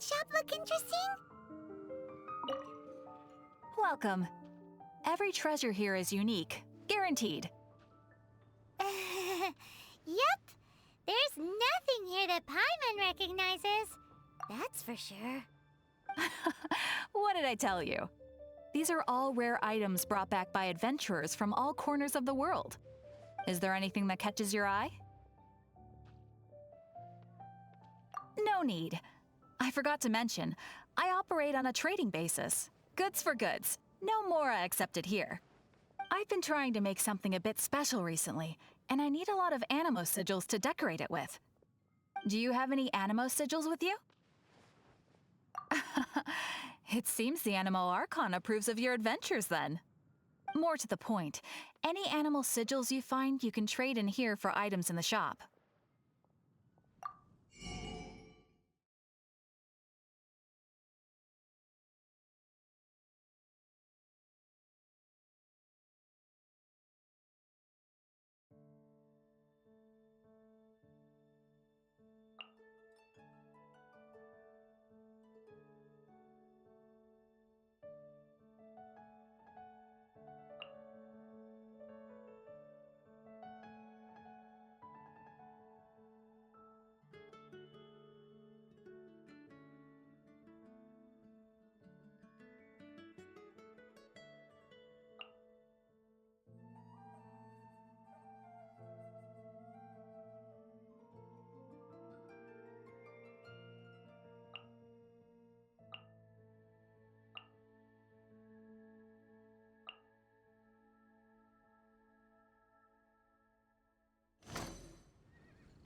shop look interesting? Welcome. Every treasure here is unique, guaranteed. Yep. There's nothing here that Paimon recognizes. That's for sure. What did I tell you? These are all rare items brought back by adventurers from all corners of the world. Is there anything that catches your eye? No need. I forgot to mention, I operate on a trading basis. Goods for goods. No Mora accepted here. I've been trying to make something a bit special recently, and I need a lot of animo sigils to decorate it with. Do you have any animo sigils with you? It seems the Animo Archon approves of your adventures then. More to the point, any animal sigils you find you can trade in here for items in the shop.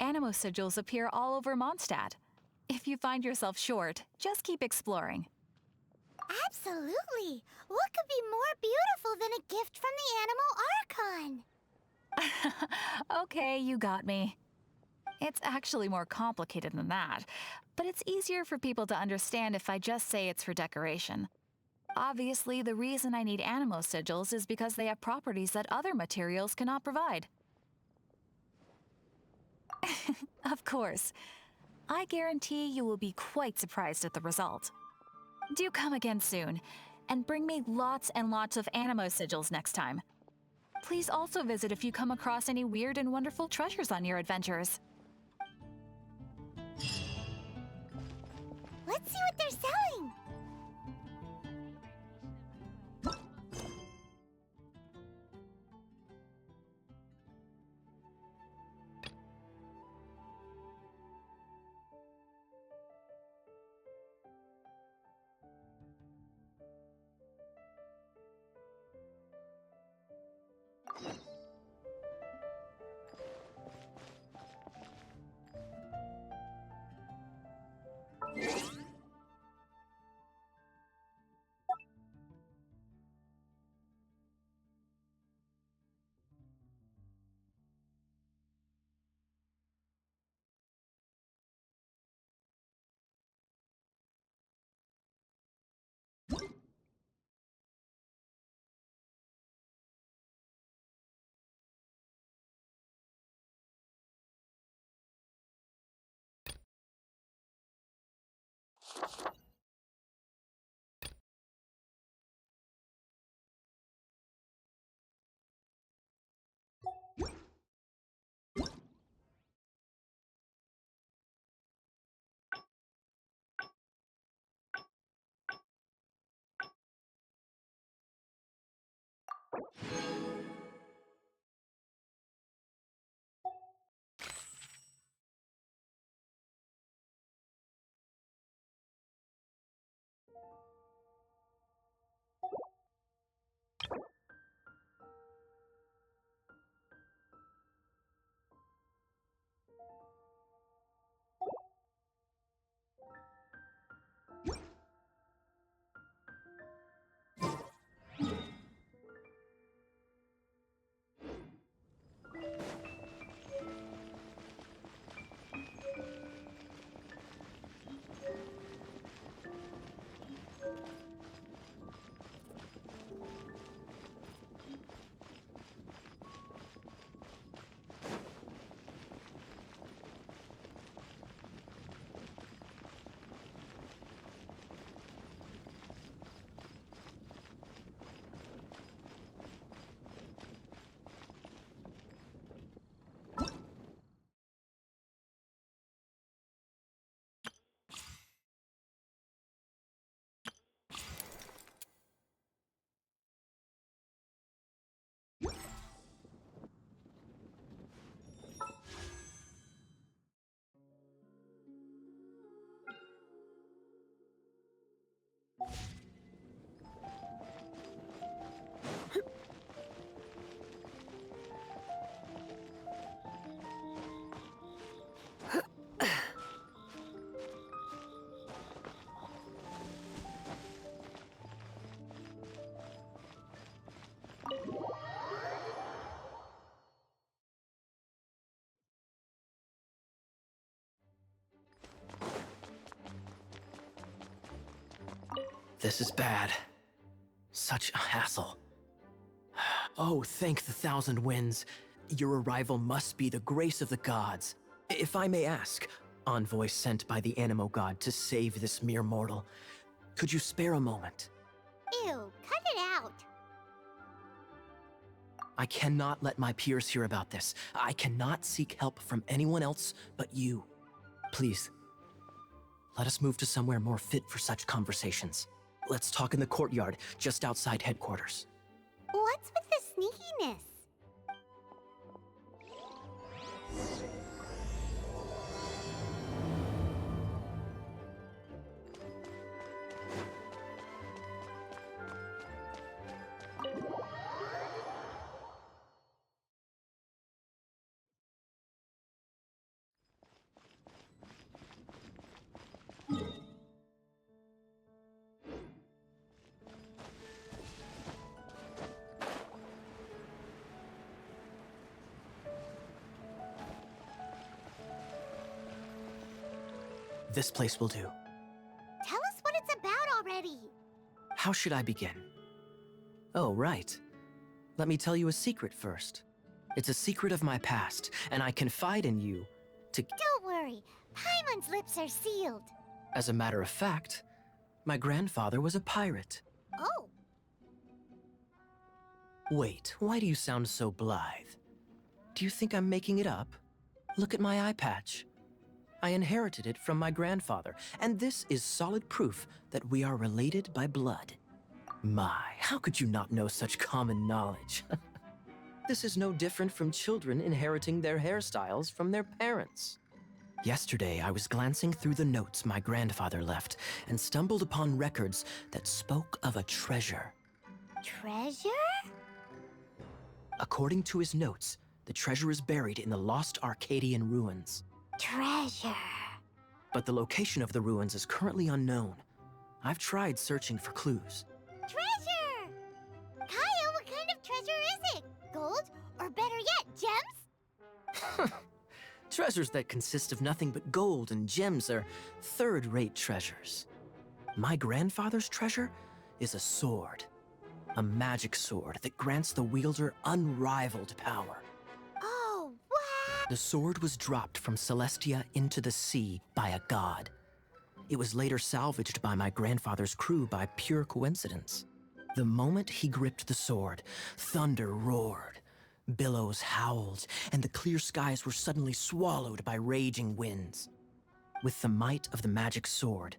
Animo sigils appear all over Mondstadt. If you find yourself short, just keep exploring. Absolutely. What could be more beautiful than a gift from the Animo Archon? Okay, you got me. It's actually more complicated than that, but it's easier for people to understand if I just say it's for decoration. Obviously, the reason I need animo sigils is because they have properties that other materials cannot provide. Of course. I guarantee you will be quite surprised at the result. Do come again soon, and bring me lots and lots of animo sigils next time. Please also visit if you come across any weird and wonderful treasures on your adventures. Let's see what they're selling. This is bad. Such a hassle. Oh, thank the thousand winds. Your arrival must be the grace of the gods. If I may ask, envoy sent by the Animo god to save this mere mortal, could you spare a moment? Ew, cut it out. I cannot let my peers hear about this. I cannot seek help from anyone else but you. Please, let us move to somewhere more fit for such conversations. Let's talk in the courtyard, just outside headquarters. What's with the sneakiness? This place will do. Tell us what it's about already. How should I begin? Oh, right. Let me tell you a secret first. It's a secret of my past, and I confide in you to... Don't worry, Paimon's lips are sealed. As a matter of fact, my grandfather was a pirate. Oh, Wait, why do you sound so blithe? Do you think I'm making it up? Look at my eye patch. I inherited it from my grandfather, and this is solid proof that we are related by blood. My, how could you not know such common knowledge? This is no different from children inheriting their hairstyles from their parents. Yesterday, I was glancing through the notes my grandfather left and stumbled upon records that spoke of a treasure. treasure? According to his notes, the treasure is buried in the lost Arcadian ruins. Treasure. But the location of the ruins is currently unknown. I've tried searching for clues. Treasure! Kaya, what kind of treasure is it? Gold? Or better yet, gems? Treasures that consist of nothing but gold and gems are third-rate treasures. My grandfather's treasure is a sword. A magic sword that grants the wielder unrivaled power. Oh, what? The sword was dropped from Celestia into the sea by a god. It was later salvaged by my grandfather's crew by pure coincidence. The moment he gripped the sword, thunder roared, billows howled, and the clear skies were suddenly swallowed by raging winds. With the might of the magic sword,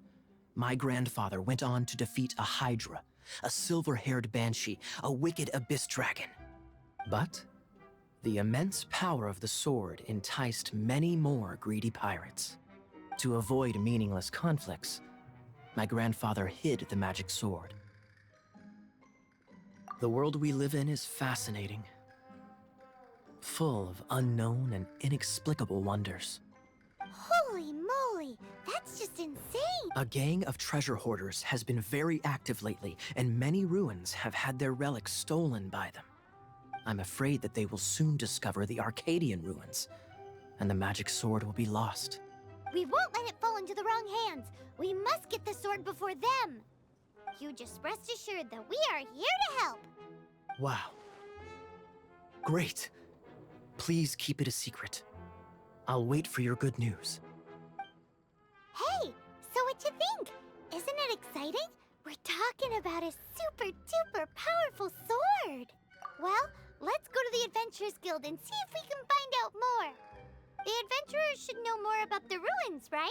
my grandfather went on to defeat a hydra, a silver-haired banshee, a wicked abyss dragon. But the immense power of the sword enticed many more greedy pirates. To avoid meaningless conflicts, my grandfather hid the magic sword. The world we live in is fascinating, full of unknown and inexplicable wonders. Holy moly, that's just insane! A gang of treasure hoarders has been very active lately, and many ruins have had their relics stolen by them. I'm afraid that they will soon discover the Arcadian ruins, and the magic sword will be lost. We won't let it fall into the wrong hands. We must get the sword before them. You just rest assured that we are here to help. Wow. Great. Please keep it a secret. I'll wait for your good news. Hey, so what you think? Isn't it exciting? We're talking about a super duper powerful sword. Well, let's go to the Adventurers Guild and see if we can find out more. The adventurers should know more about the ruins, right?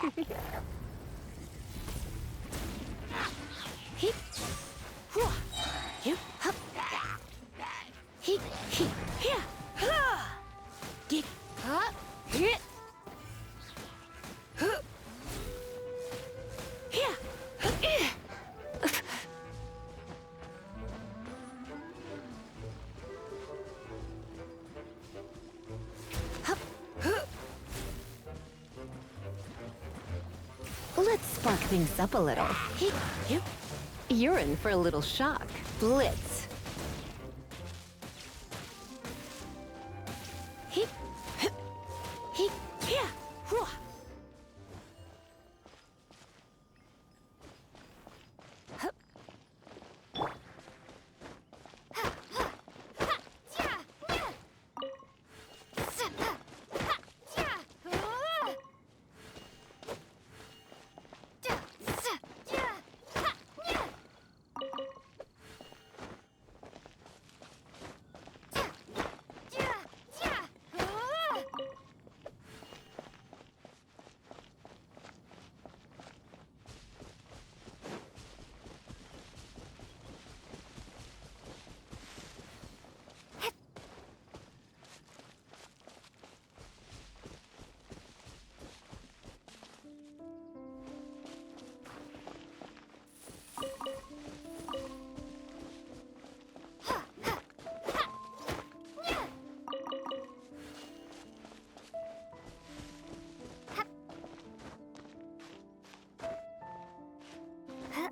Hip. Hua. Hip. Hup. Hip. Hip. Here. Ha. Get. Huh. Hit. Huh. Here. Let's spark things up a little. You're in for a little shock. Blitz. Hip. Hip. Hip. Here. Hua. Hup. Ha. Ha. Ha. Ja. Ja. Sa. Ha. Ha. Ja. Ah. Ja. Sa. Ja. Ha. Ja. Ja. Ja. Ja. Ah. Ha. Ha. Ha. Ja. Hup. Huh.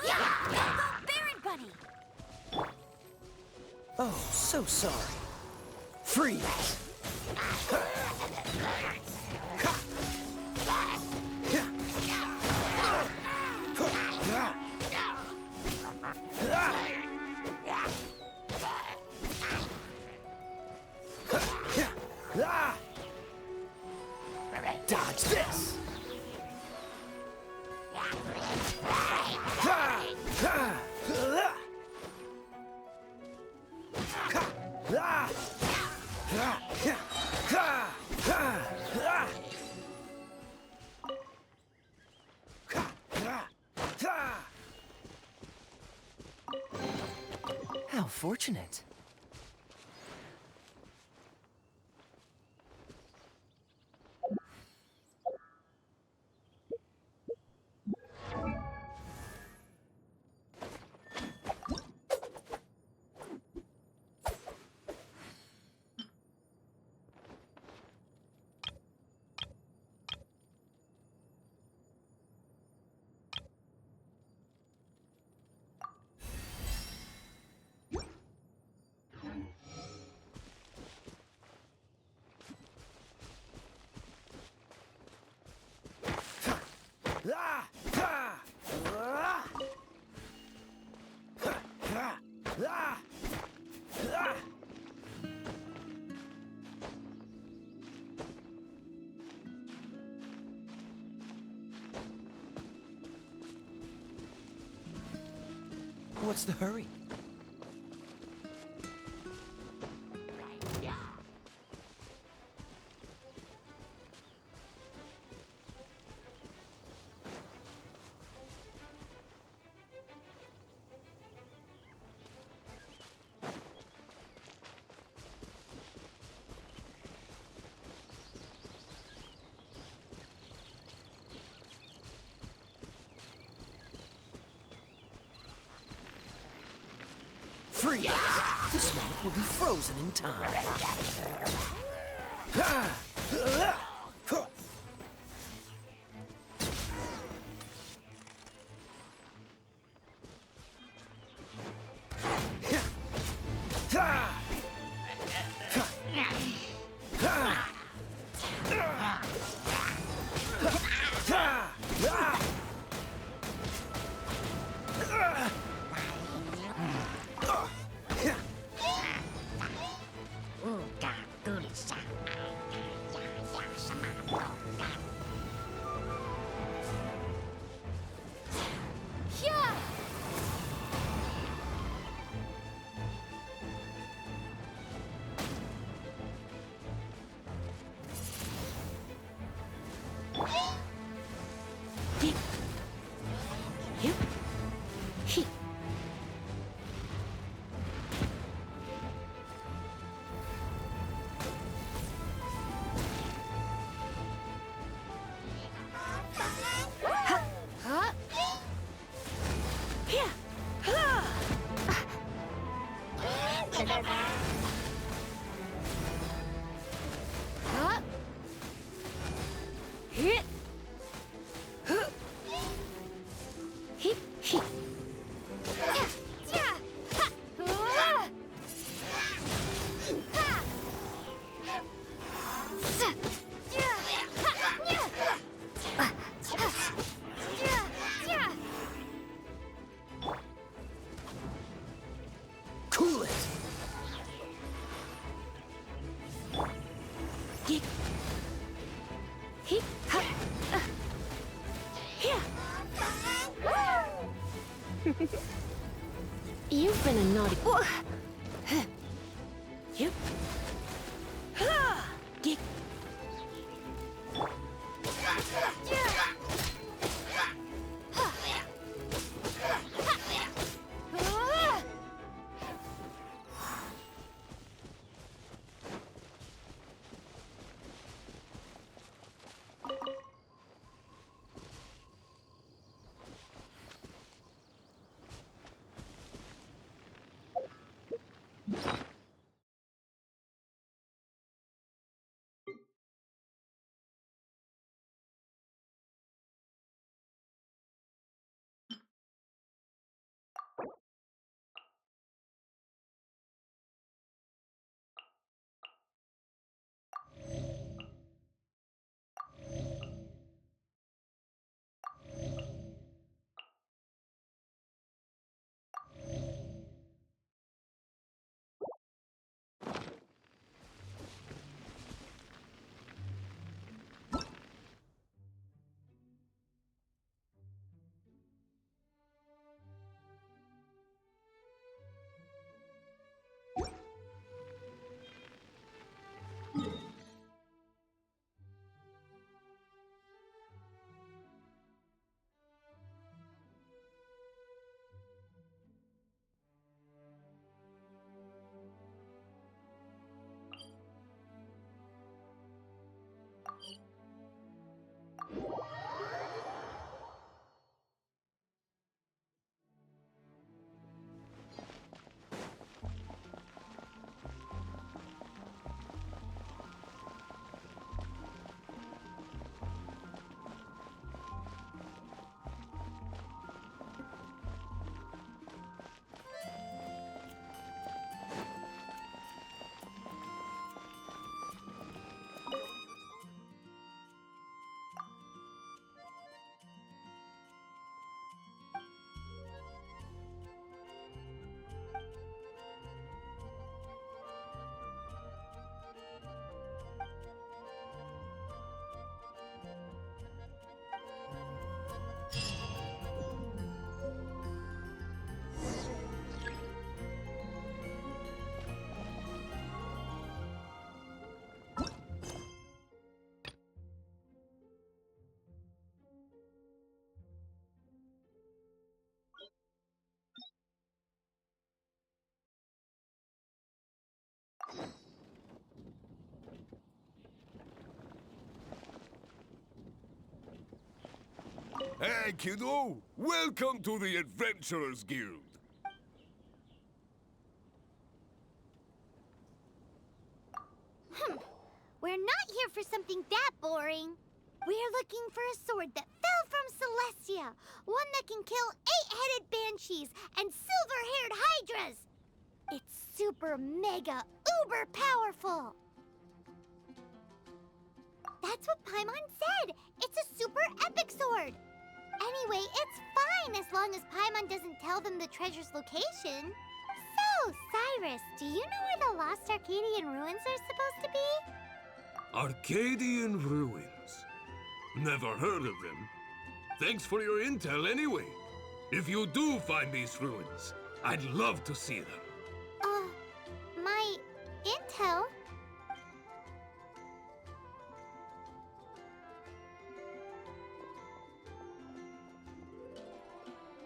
Yeah! Go, Baron Buddy! Oh, so sorry. Freeze! Dodge this! How fortunate. What's the hurry? Freeze! This moment will be frozen in time. Cool it! You've been a naughty. Yep. Hey, kiddo! Welcome to the Adventurers Guild! We're not here for something that boring. We're looking for a sword that fell from Celestia. One that can kill 8-headed banshees and silver-haired hydras. It's super mega uber powerful. That's what Paimon said. It's a super epic sword. Anyway, it's fine as long as Paimon doesn't tell them the treasure's location. So, Cyrus, do you know where the Lost Arcadian ruins are supposed to be? Arcadian Ruins. Never heard of them. Thanks for your intel anyway. If you do find these ruins, I'd love to see them. My intel?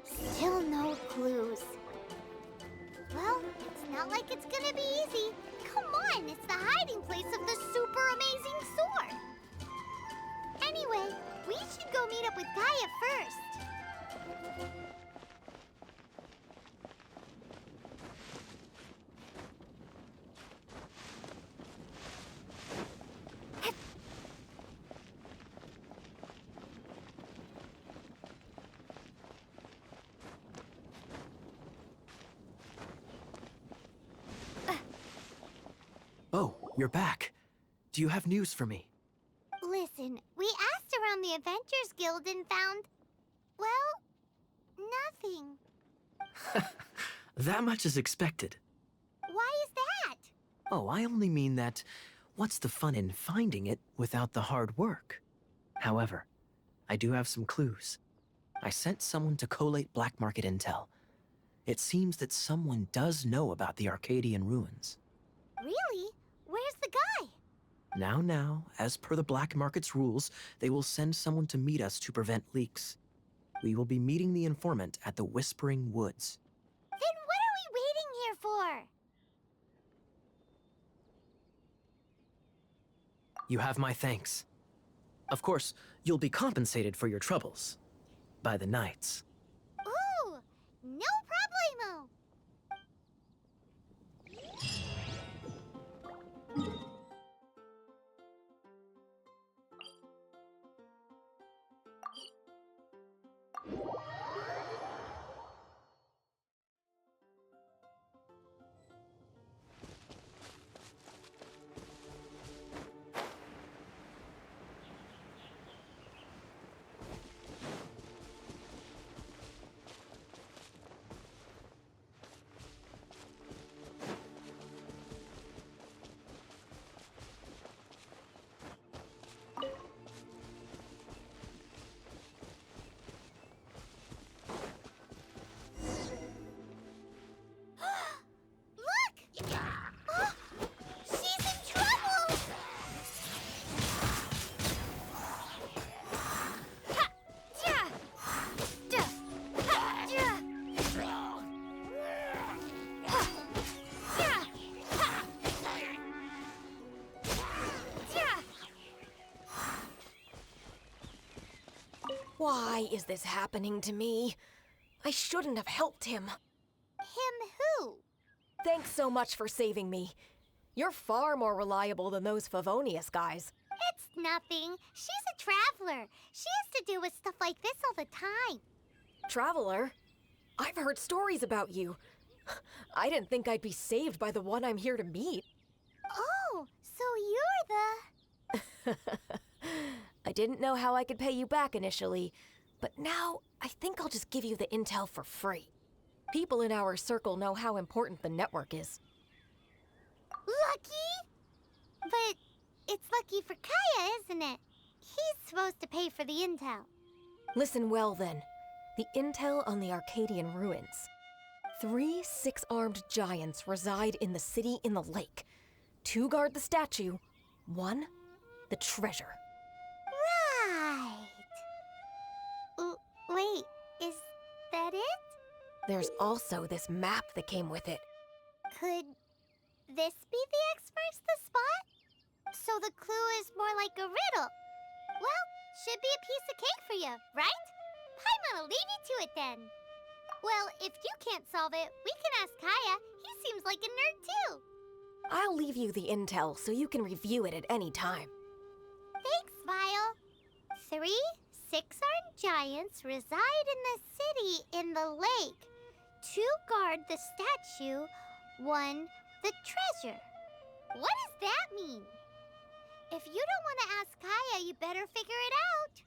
Still no clue. like it's gonna be easy. Come on, it's the hiding place of the super amazing sword. Anyway, we should go meet up with Gaia first. Oh, you're back. Do you have news for me? Listen, we asked around the Adventures Guild and found, well, nothing. That much is expected. Why is that? Oh, I only mean that what's the fun in finding it without the hard work? However, I do have some clues. I sent someone to collate black market intel. It seems that someone does know about the Arcadian ruins. Really? Where's the guy? Now, as per the black market's rules, they will send someone to meet us to prevent leaks. We will be meeting the informant at the Whispering Woods. Then what are we waiting here for? You have my thanks. Of course, you'll be compensated for your troubles. By the knights. Ooh, no problemo. Look! Oh, she's in trouble! Ha! Ja! Da! Ha! Ja! Ha! Ja! Ha! Ja! Why is this happening to me? I shouldn't have helped him. Him who? Thanks so much for saving me. You're far more reliable than those Favonius guys. It's nothing. She's a traveler. She has to deal with stuff like this all the time. Traveler? I've heard stories about you. I didn't think I'd be saved by the one I'm here to meet. Oh, so you're the... I didn't know how I could pay you back initially, but now I think I'll just give you the intel for free. People in our circle know how important the network is. Lucky? But it's lucky for Kaya, isn't it? He's supposed to pay for the intel. Listen well then. The intel on the Arcadian ruins. 3 6-armed giants reside in the city in the lake. 2 guard the statue, 1 the treasure. Right. Wait, is that it? There's also this map that came with it. Could this be the expert's the spot? So the clue is more like a riddle. Well, should be a piece of cake for you, right? Paimon'll leave you to it then. Well, if you can't solve it, we can ask Kaya. He seems like a nerd too. I'll leave you the intel so you can review it at any time. Thanks, Smile. 3 6-armed giants reside in the city in the lake. 2 guard the statue, 1 the treasure. What does that mean? If you don't want to ask Kaya, you better figure it out.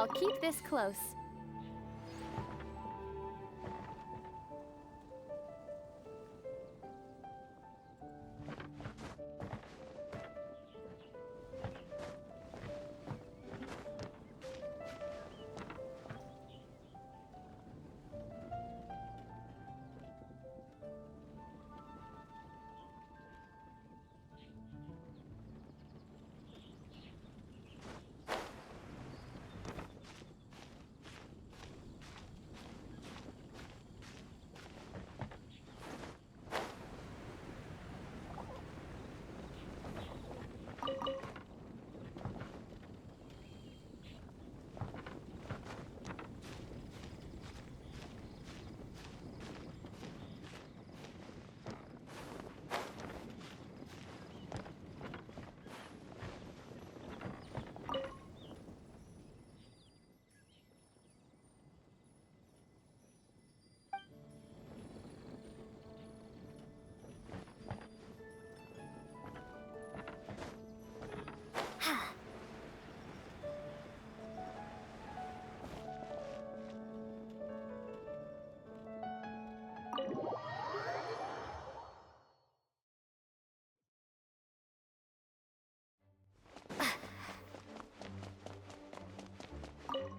I'll keep this close.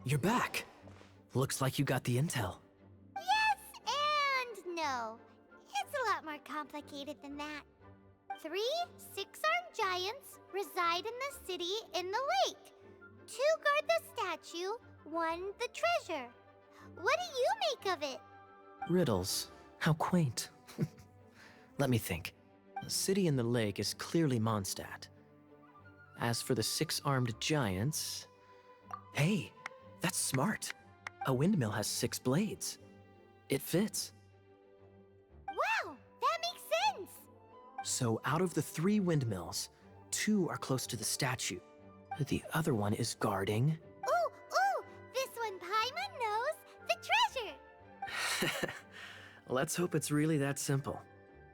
You're back. Looks like you got the intel. Yes and no. It's a lot more complicated than that. 3 six-armed giants reside in the city in the lake. 2 guard the statue, 1 the treasure. What do you make of it? Riddles. How quaint. Let me think. The city in the lake is clearly Mondstadt. As for the 6-armed giants... Hey, that's smart. A windmill has 6 blades. It fits. Wow, that makes sense. So out of the 3 windmills, 2 are close to the statue. The other one is guarding... Ooh, this one Paimon knows, the treasure. Let's hope it's really that simple.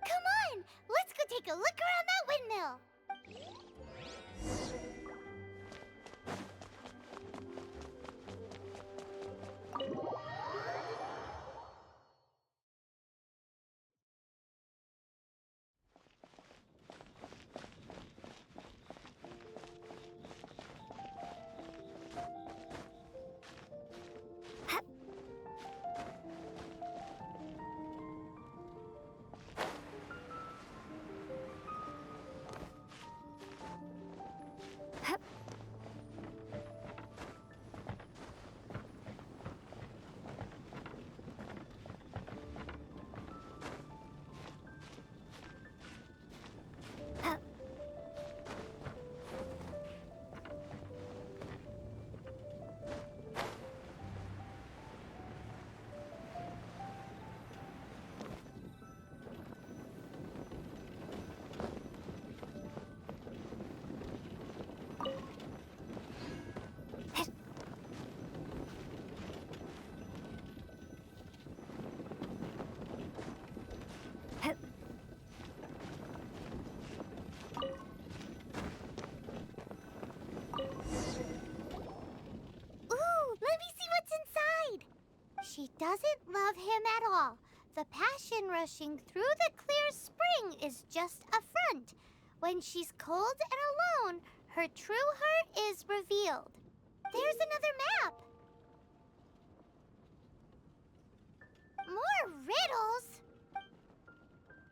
Come on, let's go take a look around that windmill. She doesn't love him at all. The passion rushing through the clear spring is just a front. When she's cold and alone, her true heart is revealed. There's another map. More riddles?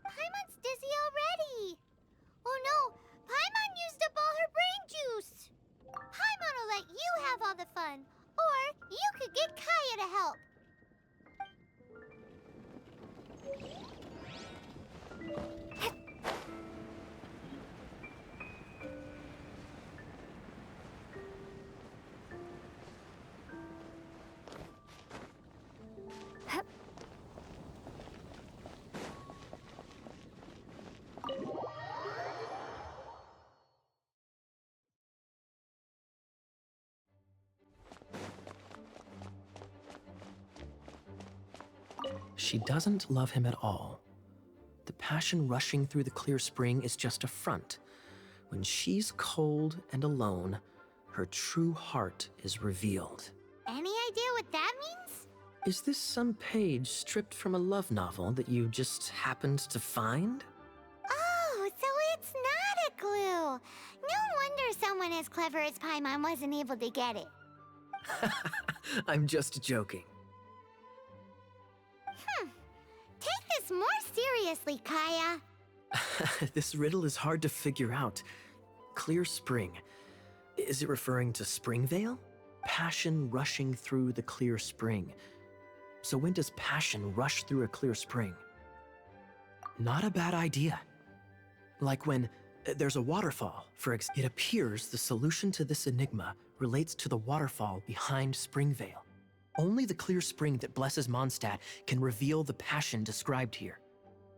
Paimon's dizzy already. Oh no, Paimon used up all her brain juice. Paimon will let you have all the fun, or you could get Kaya to help. She doesn't love him at all. The passion rushing through the clear spring is just a front. When she's cold and alone, her true heart is revealed. Any idea what that means? Is this some page stripped from a love novel that you just happened to find? Oh, so it's not a clue. No wonder someone as clever as Paimon wasn't able to get it. I'm just joking. Take this more seriously, Kaya. This riddle is hard to figure out. Clear spring. Is it referring to Springvale? Passion rushing through the clear spring. So when does passion rush through a clear spring? Not a bad idea. Like when there's a waterfall, it appears the solution to this enigma relates to the waterfall behind Springvale. Only the clear spring that blesses Mondstadt can reveal the passion described here.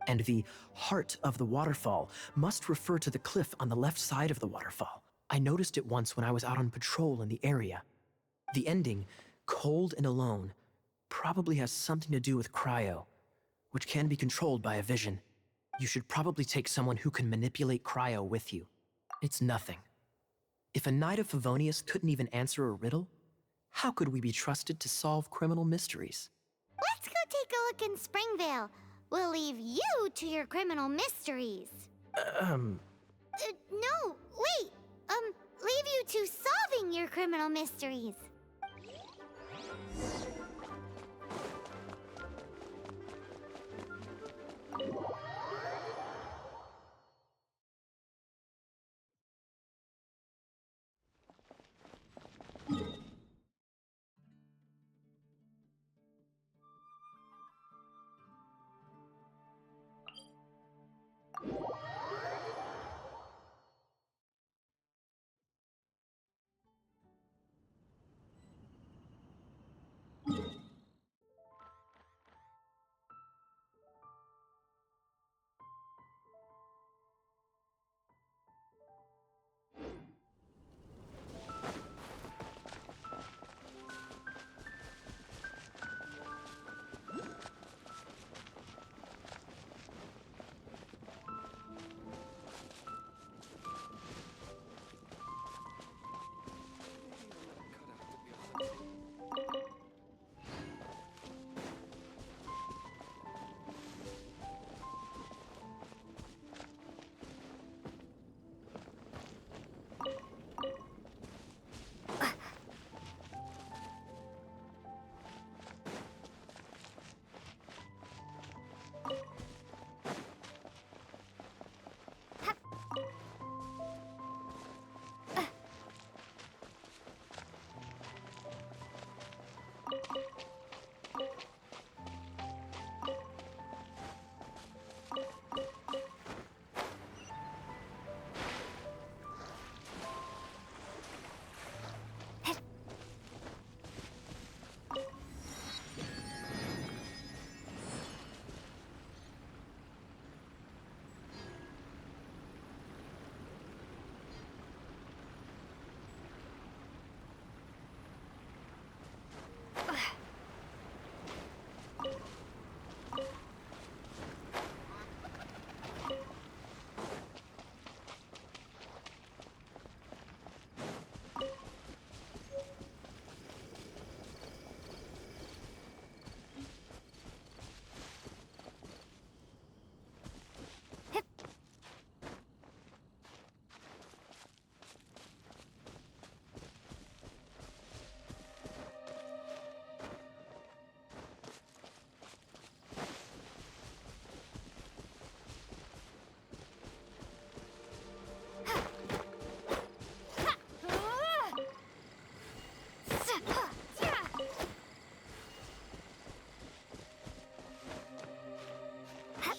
And the heart of the waterfall must refer to the cliff on the left side of the waterfall. I noticed it once when I was out on patrol in the area. The ending, cold and alone, probably has something to do with cryo, which can be controlled by a vision. You should probably take someone who can manipulate cryo with you. It's nothing. If a Knight of Favonius couldn't even answer a riddle, how could we be trusted to solve criminal mysteries? Let's go take a look in Springvale. We'll leave you to your criminal mysteries. No, wait. Leave you to solving your criminal mysteries.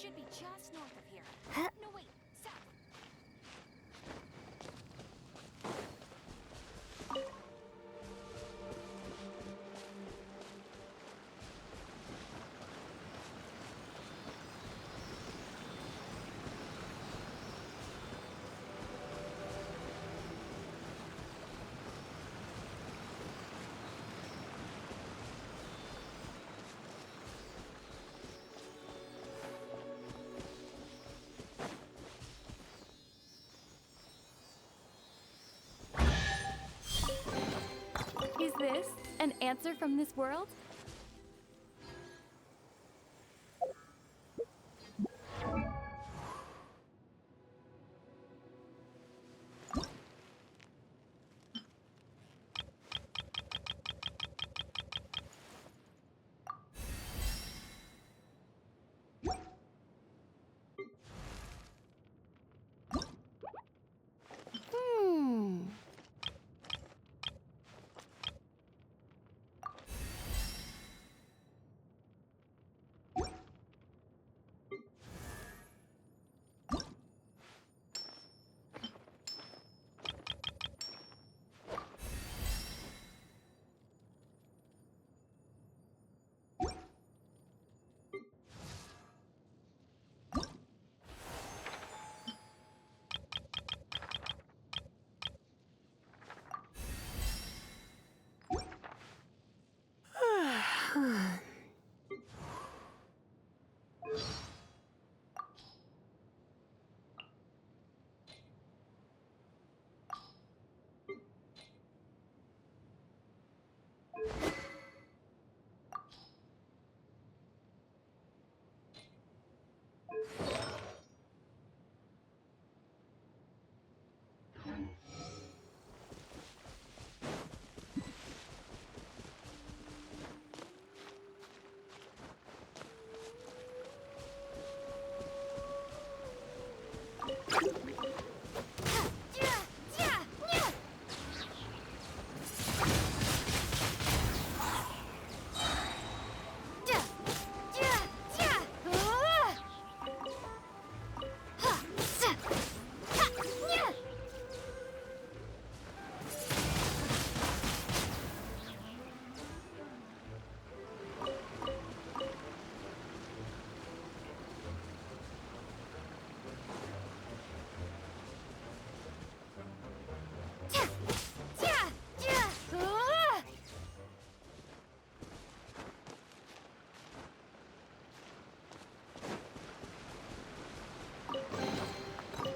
Should be just north of here. No, wait, south. Is this an answer from this world? Hmm.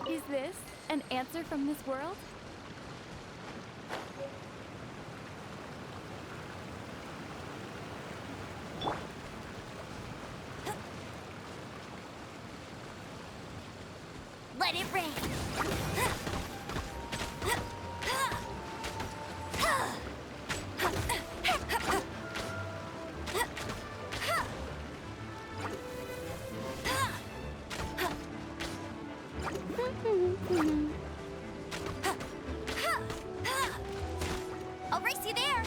Is this an answer from this world? Let it rain. I'll race you there.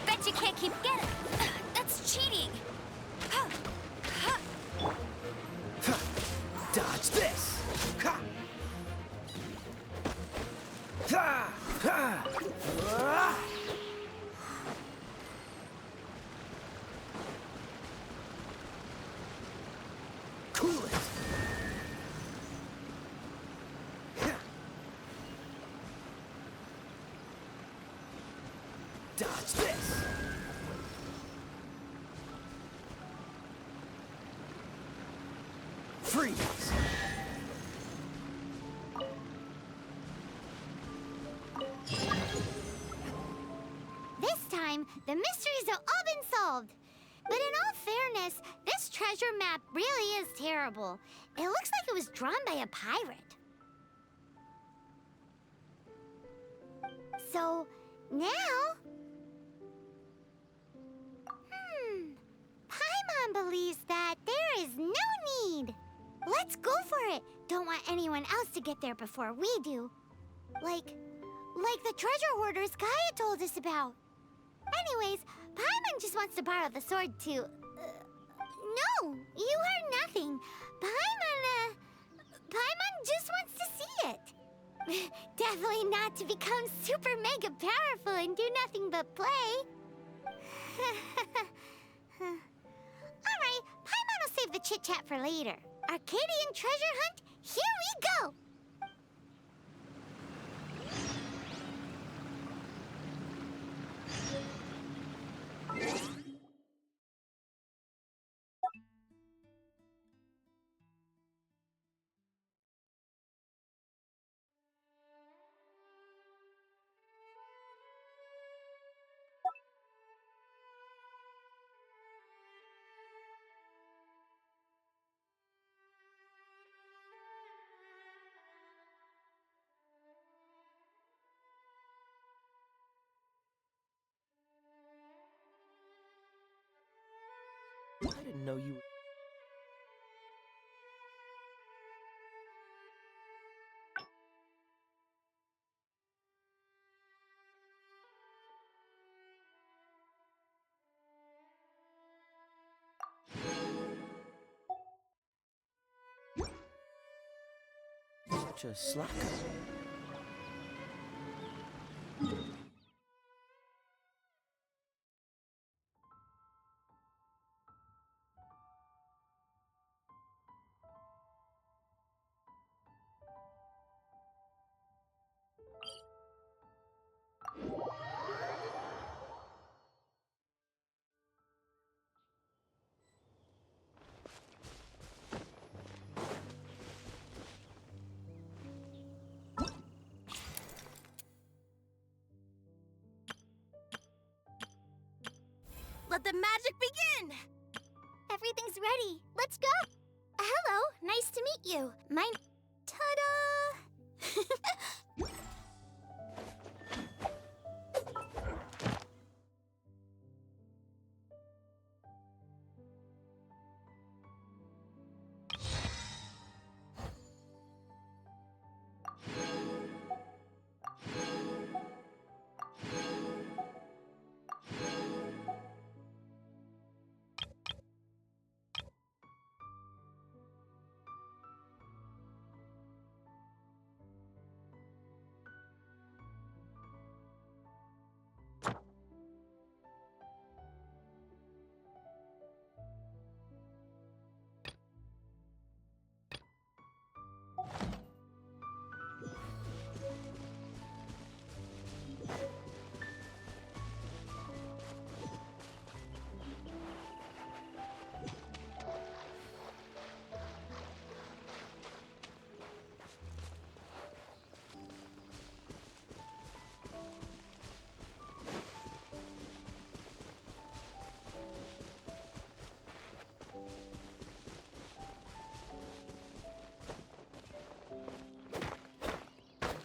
Bet you can't keep getting. That's cheating. Dodge this! Ha! Ha! Ha! Ah! Cool it! Ha! Dodge this! Freeze! This time, the mysteries have all been solved. But in all fairness, this treasure map really is terrible. It looks like it was drawn by a pirate. So, now... Paimon believes that there is no need. Let's go for it. Don't want anyone else to get there before we do. Like the treasure hoarders Gaia told us about. Anyways, Paimon just wants to borrow the sword to... no, you heard nothing. Paimon just wants to see it. Definitely not to become super mega powerful and do nothing but play. Alright, Paimon will save the chit-chat for later. Arcadian treasure hunt, here we go! didn't know you... Such a slacker. Let the magic begin! Everything's ready. Let's go! Hello, nice to meet you. Ta-da!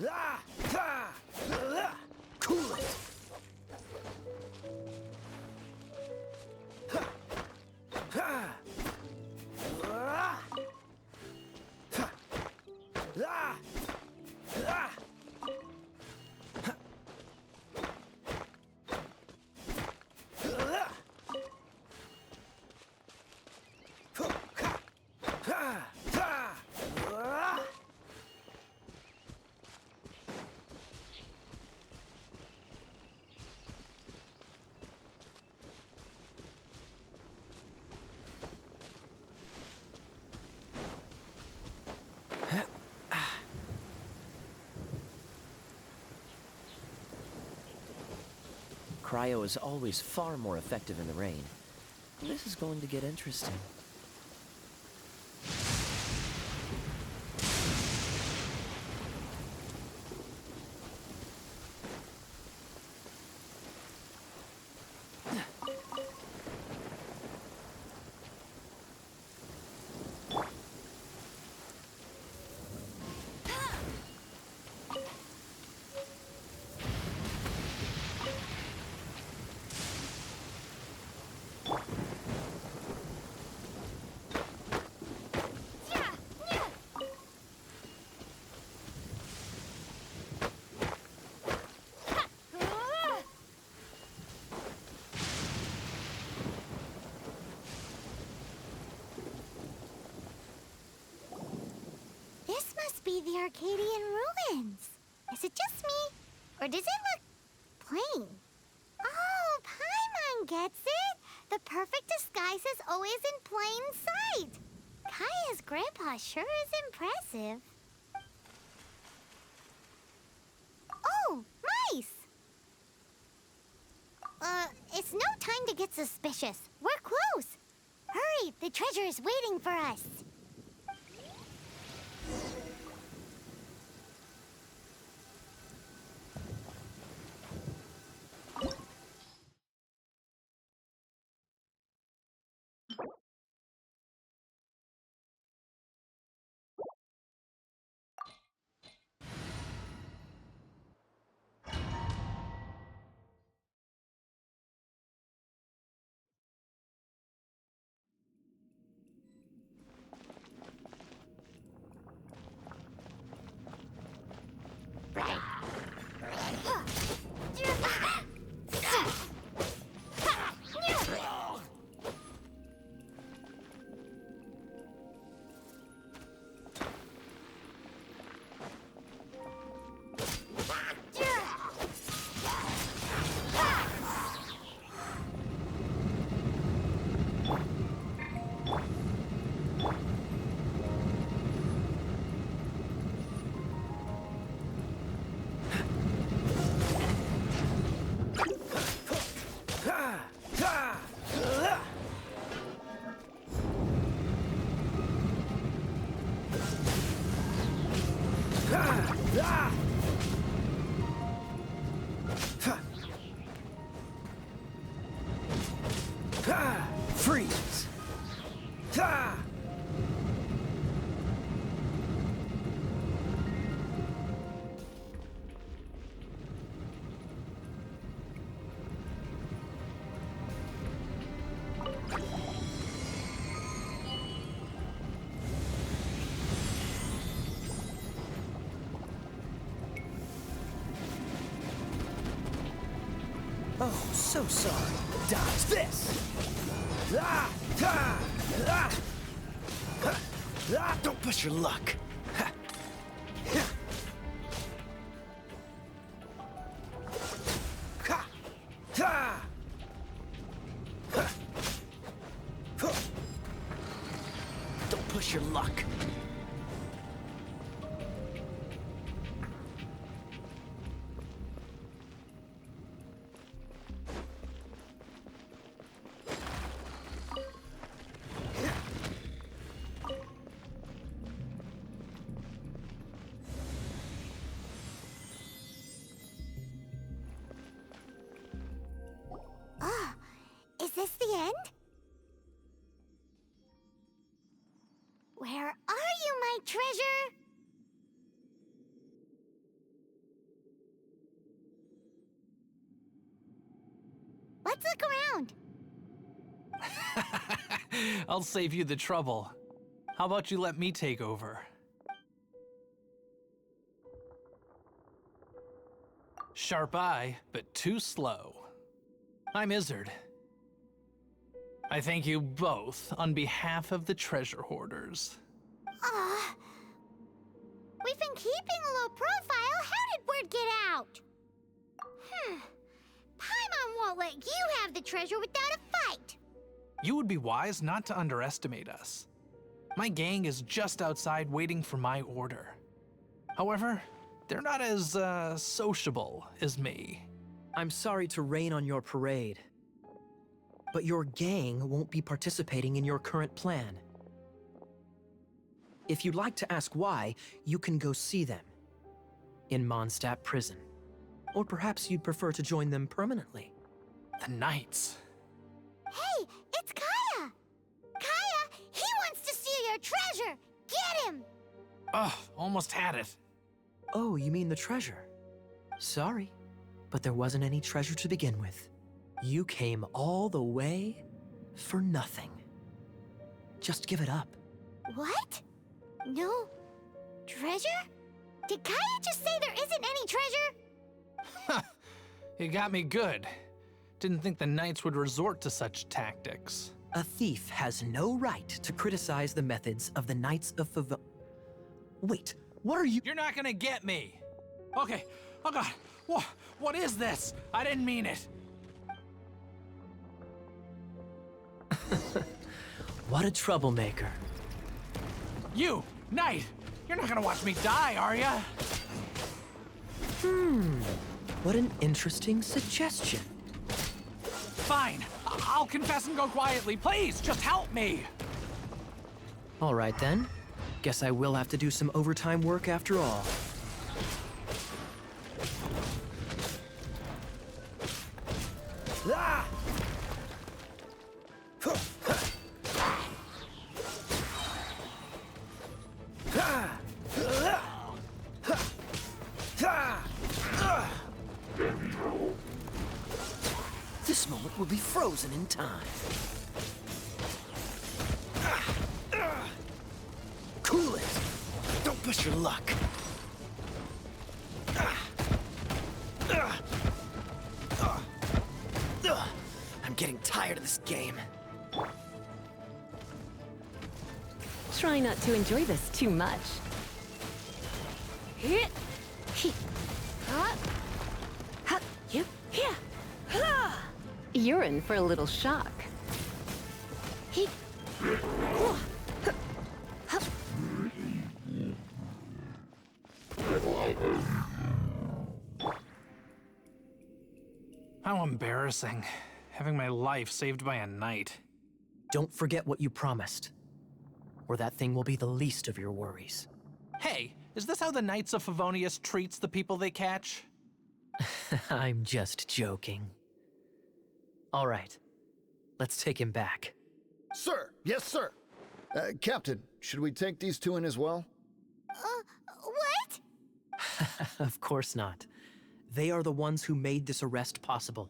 Ah! Ha! Ah! Cool it! Ha! Ha! Ah! Ha! Ah! Ah! Ha! Ah! Ho! Ha! Ha! Ha! Ah! Cryo is always far more effective in the rain. This is going to get interesting. This must be the Arcadian ruins. Is it just me? Or does it look plain? Oh, Paimon gets it! The perfect disguise is always in plain sight! Kaya's grandpa sure is impressive. Oh, mice! It's no time to get suspicious. We're close. Hurry, the treasure is waiting for us. Freeze! Ha! Oh, so sorry. Dodge this! Ah! Ah! Ah! Ah! Ah! Don't push your luck. Ha! Ha! Ha! Ha! Ha! Huh! Don't push your luck. Ah, is this the end? Where are you, my treasure? Let's look around. I'll save you the trouble. How about you let me take over? Sharp eye, but too slow. I'm Izzard. I thank you both on behalf of the treasure hoarders. Ah, we've been keeping a low profile. How did word get out? Paimon won't let you have the treasure without a fight. You would be wise not to underestimate us. My gang is just outside waiting for my order. However, they're not as, sociable as me. I'm sorry to rain on your parade, but your gang won't be participating in your current plan. If you'd like to ask why, you can go see them in Mondstadt Prison. Or perhaps you'd prefer to join them permanently. The Knights. Hey, it's Kaya! Kaya, he wants to steal your treasure! Get him! Ugh, almost had it. Oh, you mean the treasure? Sorry, but there wasn't any treasure to begin with. You came all the way for nothing. Just give it up. What? No treasure? Did Kaya just say there isn't any treasure? You got me good. Didn't think the Knights would resort to such tactics. A thief has no right to criticize the methods of the Knights of Favon. Wait, what are you— You're not gonna get me. Okay, oh god, what is this? I didn't mean it. What a troublemaker. You, Knight, you're not gonna watch me die, are ya? What an interesting suggestion. Fine, I'll confess and go quietly. Please, just help me. All right then. Guess I will have to do some overtime work after all. Ah! Huh, huh. Ah! Ah! Ha! Ah! Ah! This moment will be frozen in time. Ah! Ah! Cool it! Don't push your luck. Ah! Ah! Ah! Ugh, I'm getting tired of this game. Try not to enjoy this too much. Hit! Hit! Huh? Huh? You? Here! Ha! You're in for a little shock. Hit! Huh. Huh. How embarrassing, having my life saved by a knight. Don't forget what you promised, or that thing will be the least of your worries. Hey, is this how the Knights of Favonius treats the people they catch? I'm just joking. All right, let's take him back. Sir! Yes, sir! Captain, should we take these two in as well? What? Of course not. They are the ones who made this arrest possible.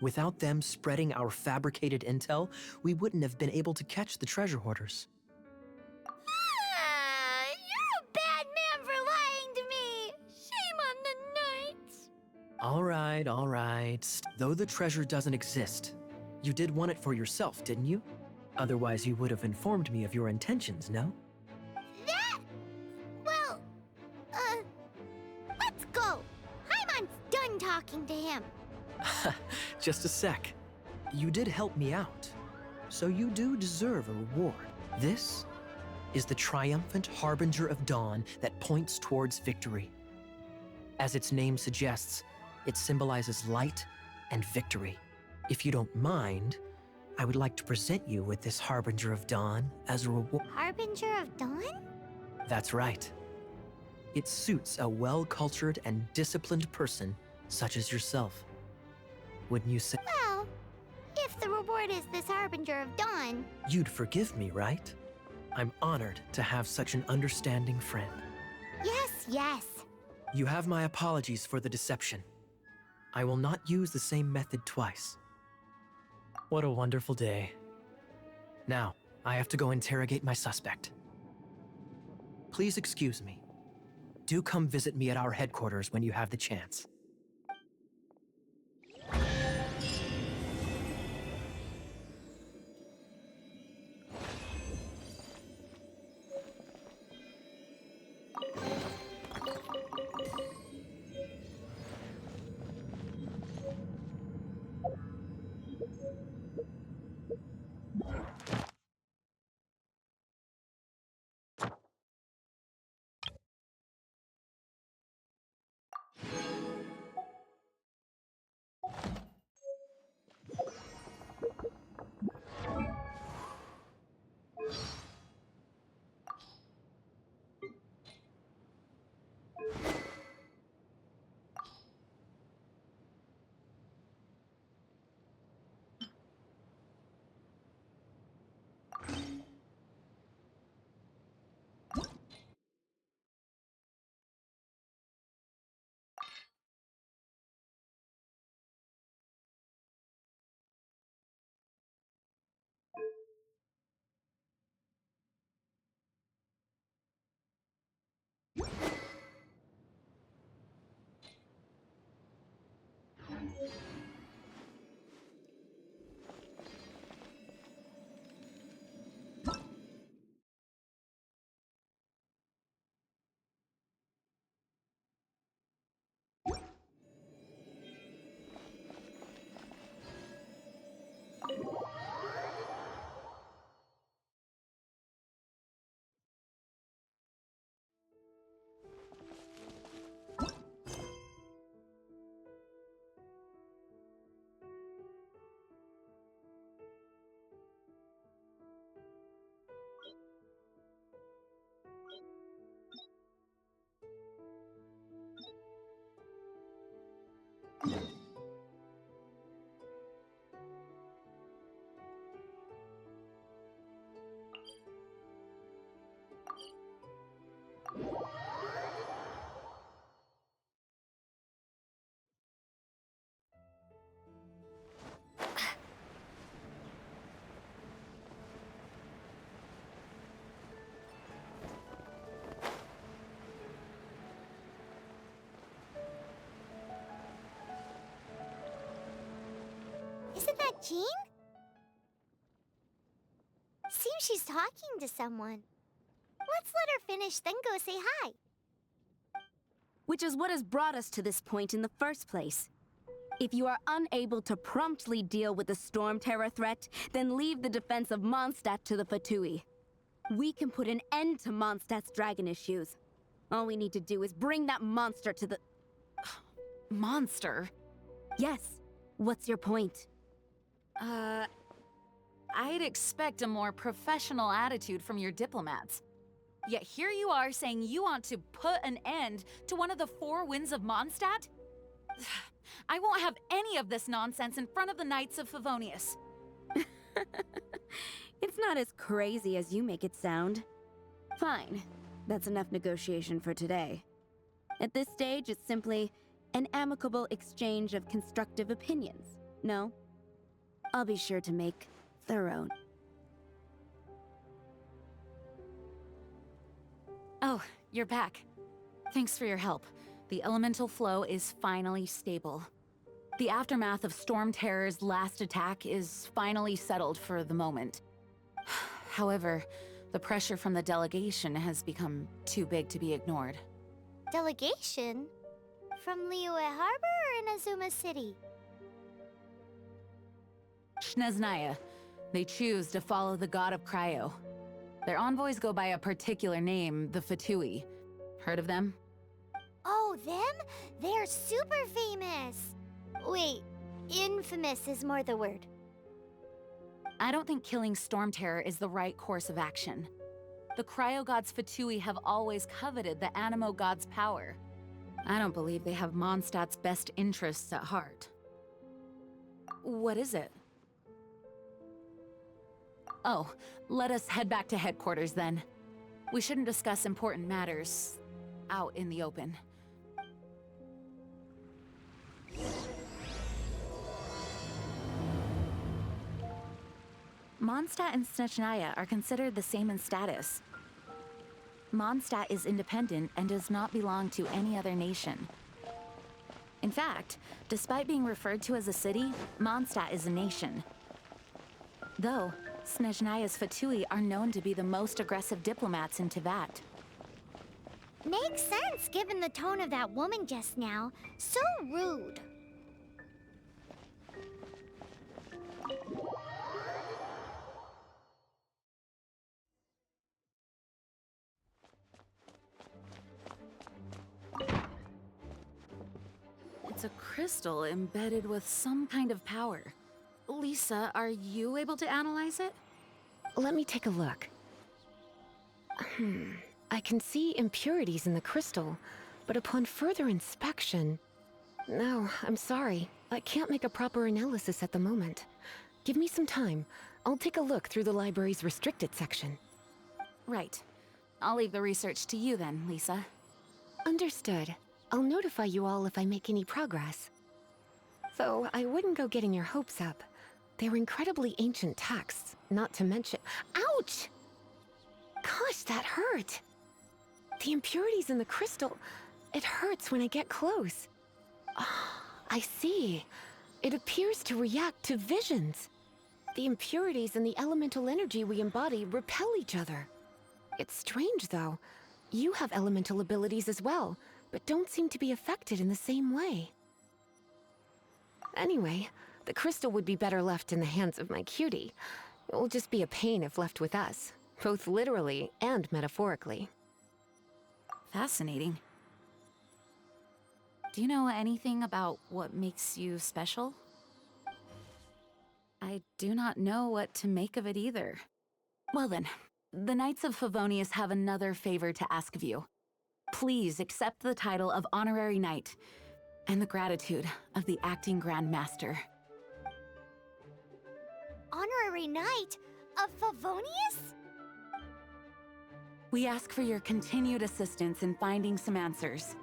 Without them spreading our fabricated intel, we wouldn't have been able to catch the treasure hoarders. You're a bad man for lying to me! Shame on the knights! All right. Though the treasure doesn't exist, you did want it for yourself, didn't you? Otherwise, you would have informed me of your intentions, no? That? Well, let's go! Hyman's done talking to him. Just a sec. You did help me out, so you do deserve a reward. This is the triumphant harbinger of dawn that points towards victory. As its name suggests, it symbolizes light and victory. If you don't mind, I would like to present you with this harbinger of dawn as a reward. Harbinger of Dawn? That's right. It suits a well-cultured and disciplined person such as yourself. Wouldn't you say? Well, if the reward is this Harbinger of Dawn... You'd forgive me, right? I'm honored to have such an understanding friend. Yes. You have my apologies for the deception. I will not use the same method twice. What a wonderful day. Now, I have to go interrogate my suspect. Please excuse me. Do come visit me at our headquarters when you have the chance. Isn't that Jean? Seems she's talking to someone. Let's let her finish, then go say hi. Which is what has brought us to this point in the first place. If you are unable to promptly deal with the Storm Terror threat, then leave the defense of Mondstadt to the Fatui. We can put an end to Mondstadt's dragon issues. All we need to do is bring that monster to the... Monster? Yes. What's your point? I'd expect a more professional attitude from your diplomats. Yet here you are saying you want to put an end to one of the four winds of Mondstadt? I won't have any of this nonsense in front of the Knights of Favonius. It's not as crazy as you make it sound. Fine. That's enough negotiation for today. At this stage, it's simply an amicable exchange of constructive opinions. No? I'll be sure to make thorough. Oh, you're back. Thanks for your help. The elemental flow is finally stable. The aftermath of Storm Terror's last attack is finally settled for the moment. However, the pressure from the delegation has become too big to be ignored. Delegation? From Liyue Harbor or Inazuma City? Snezhnaya. They choose to follow the god of Cryo. Their envoys go by a particular name, the F2P. Heard of them? Oh, them? They're super famous! Wait, infamous is more the word. I don't think killing Storm Terror is the right course of action. The Cryo God's F2P have always coveted the Animo God's power. I don't believe they have Mondstadt's best interests at heart. What is it? Oh, let us head back to headquarters then. We shouldn't discuss important matters out in the open. Mondstadt and Snezhnaya are considered the same in status. Mondstadt is independent and does not belong to any other nation. In fact, despite being referred to as a city, Mondstadt is a nation. Though, Snezhnaya's F2P are known to be the most aggressive diplomats in Teyvat. Makes sense given the tone of that woman just now. So rude. It's a crystal embedded with some kind of power. Lisa, are you able to analyze it? Let me take a look. I can see impurities in the crystal, but upon further inspection... No, I'm sorry. I can't make a proper analysis at the moment. Give me some time. I'll take a look through the library's restricted section. Right. I'll leave the research to you then, Lisa. Understood. I'll notify you all if I make any progress. Though I wouldn't go getting your hopes up. They're incredibly ancient texts, not to mention— Ouch! Gosh, that hurt! The impurities in the crystal— it hurts when I get close. I see. It appears to react to visions. The impurities and the elemental energy we embody repel each other. It's strange, though. You have elemental abilities as well, but don't seem to be affected in the same way. Anyway, the crystal would be better left in the hands of my cutie. It will just be a pain if left with us, both literally and metaphorically. Fascinating. Do you know anything about what makes you special? I do not know what to make of it either. Well then, the Knights of Favonius have another favor to ask of you. Please accept the title of Honorary Knight and the gratitude of the Acting Grand Master. Honorary Knight of Favonius? We ask for your continued assistance in finding some answers.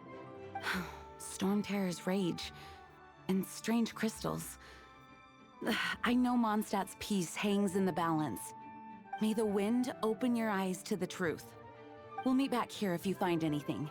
Storm Terror's rage and strange crystals. I know Mondstadt's peace hangs in the balance. May the wind open your eyes to the truth. We'll meet back here if you find anything.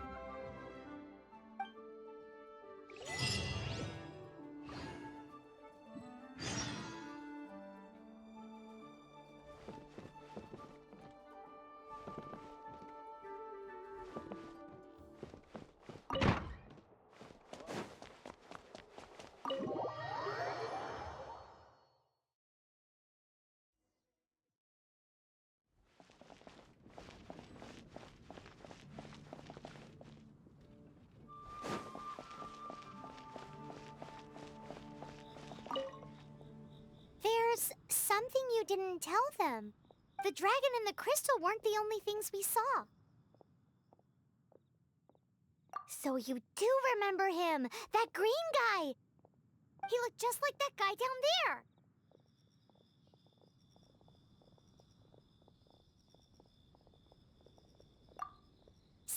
There's something you didn't tell them. The dragon and the crystal weren't the only things we saw. So you do remember him, that green guy. He looked just like that guy down there.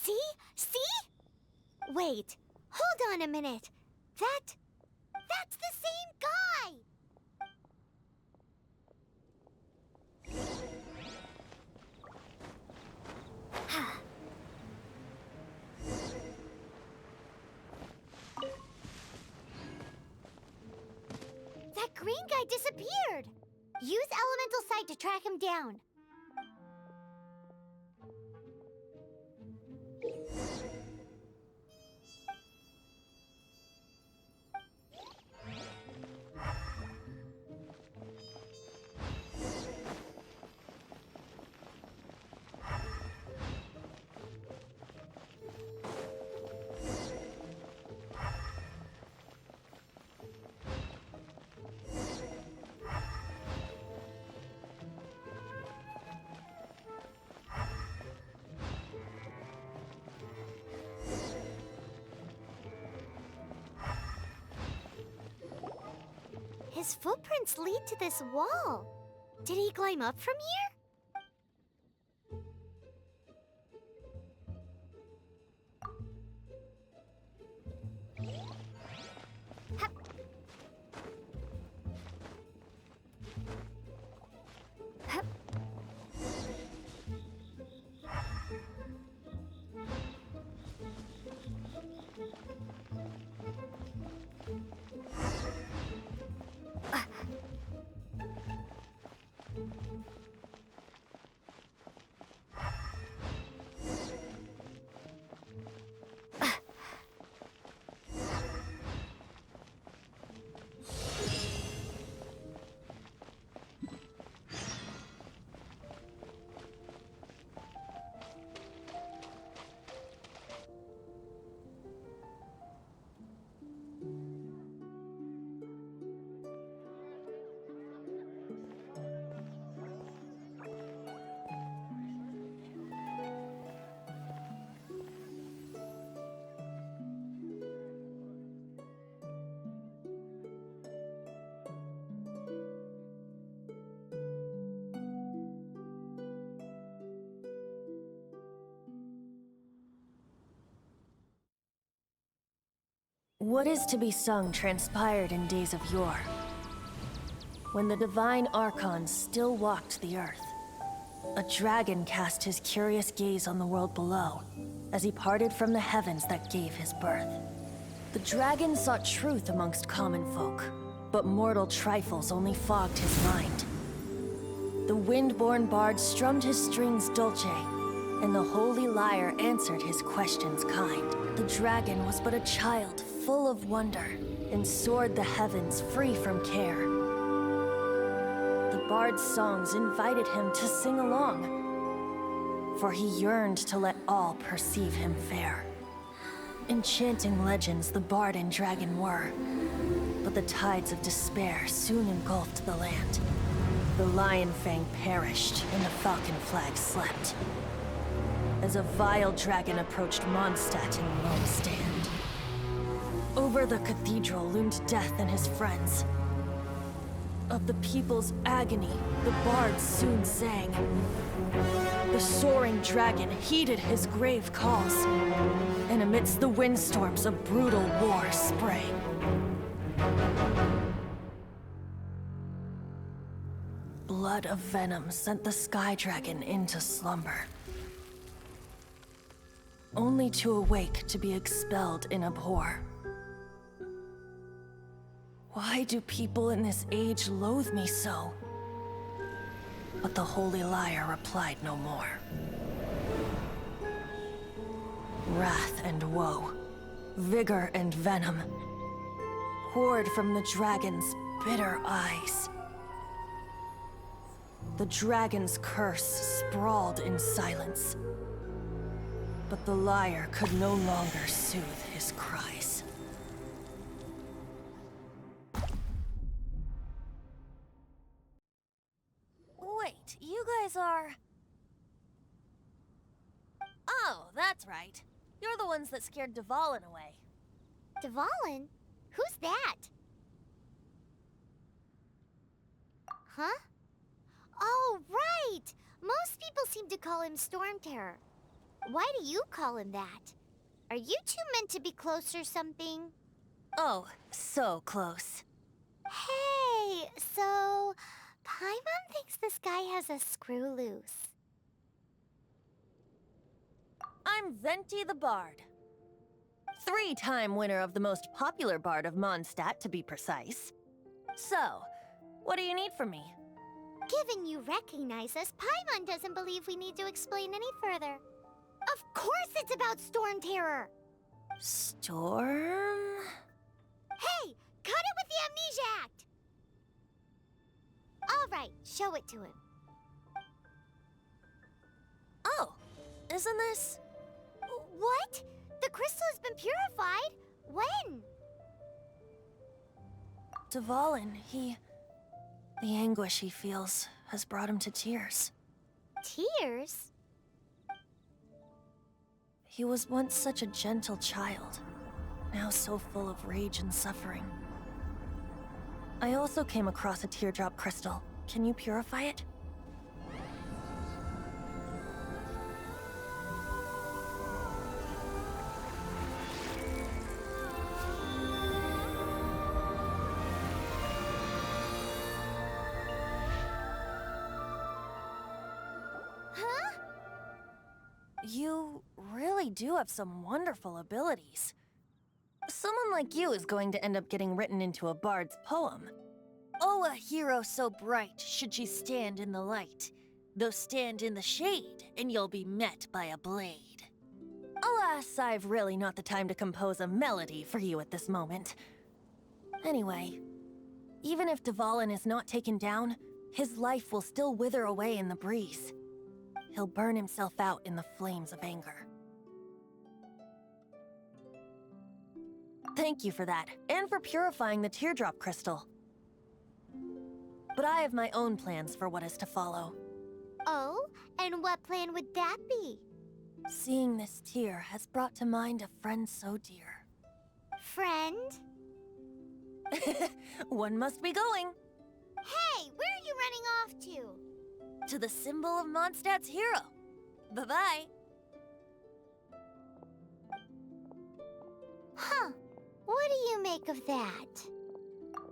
See? See? Wait, hold on a minute. That's the same guy! That green guy disappeared! Use Elemental Sight to track him down. His footprints lead to this wall. Did he climb up from here? Hup. Hup. What is to be sung transpired in days of yore, when the divine archons still walked the earth. A dragon cast his curious gaze on the world below, as he parted from the heavens that gave his birth. The dragon sought truth amongst common folk, but mortal trifles only fogged his mind. The wind-born bard strummed his strings dulce, and the holy lyre answered his questions kind. The dragon was but a child, full of wonder, and soared the heavens free from care. The bard's songs invited him to sing along, for he yearned to let all perceive him fair. Enchanting legends the bard and dragon were, but the tides of despair soon engulfed the land. The lion fang perished, and the falcon flag slept, as a vile dragon approached Mondstadt in lone stand. Over the cathedral loomed death and his friends. Of the people's agony, the bard soon sang. The soaring dragon heeded his grave calls, and amidst the windstorms a brutal war sprang. Blood of venom sent the sky dragon into slumber, only to awake to be expelled in abhor. Why do people in this age loathe me so? But the holy lyre replied no more. Wrath and woe, vigor and venom, poured from the dragon's bitter eyes. The dragon's curse sprawled in silence, but the lyre could no longer soothe his cries. Wait, you guys are... Oh, that's right. You're the ones that scared Dvalin away. Dvalin? Who's that? Huh? Oh, right! Most people seem to call him Storm Terror. Why do you call him that? Are you two meant to be close or something? Oh, so close. Hey, so Paimon thinks this guy has a screw loose. I'm Venti the Bard. 3-time winner of the most popular bard of Mondstadt, to be precise. So, what do you need from me? Given you recognize us, Paimon doesn't believe we need to explain any further. Of course it's about Storm Terror! Storm? Hey! Cut it with the Amnesia Act! Alright, show it to him. Oh, isn't this... What? The crystal has been purified? When? Dvalin, the anguish he feels has brought him to tears. Tears? He was once such a gentle child, now so full of rage and suffering. I also came across a teardrop crystal. Can you purify it? Huh? You really do have some wonderful abilities. Someone like you is going to end up getting written into a bard's poem. Oh, a hero so bright, should she stand in the light. Though stand in the shade, and you'll be met by a blade. Alas, I've really not the time to compose a melody for you at this moment. Anyway, even if Dvalin is not taken down, his life will still wither away in the breeze. He'll burn himself out in the flames of anger. Thank you for that, and for purifying the teardrop crystal. But I have my own plans for what is to follow. Oh? And what plan would that be? Seeing this tear has brought to mind a friend so dear. Friend? One must be going. Hey, where are you running off to? To the symbol of Mondstadt's hero. Bye-bye. Huh. What do you make of that?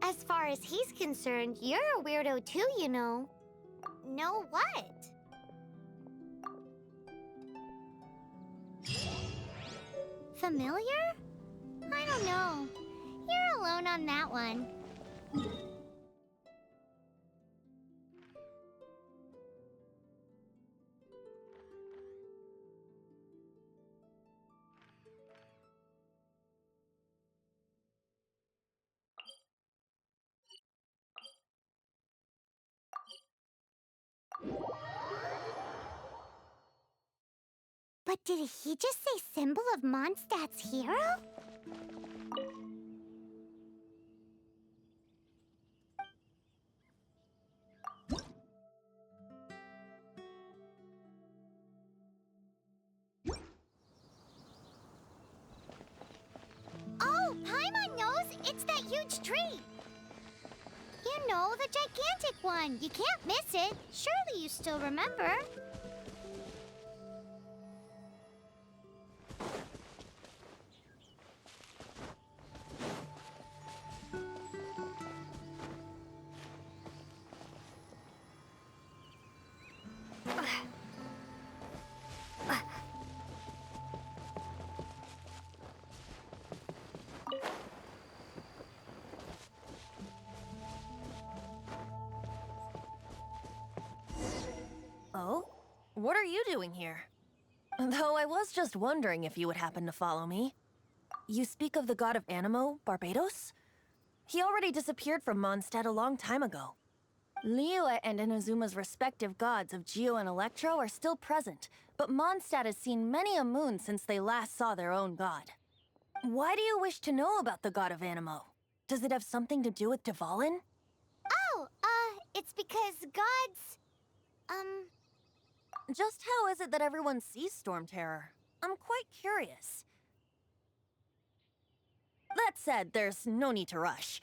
As far as he's concerned, you're a weirdo too, you know. Know what? Familiar? I don't know. You're alone on that one. But did he just say symbol of Mondstadt's hero? Oh, Paimon knows! It's that huge tree! You know, the gigantic one! You can't miss it! Surely you still remember? Oh? What are you doing here? Though I was just wondering if you would happen to follow me. You speak of the god of Animo, Barbados? He already disappeared from Mondstadt a long time ago. Liyue and Inazuma's respective gods of Geo and Electro are still present, but Mondstadt has seen many a moon since they last saw their own god. Why do you wish to know about the god of Animo? Does it have something to do with Dvalin? Oh, it's because gods... Just how is it that everyone sees Storm Terror? I'm quite curious. That said, there's no need to rush.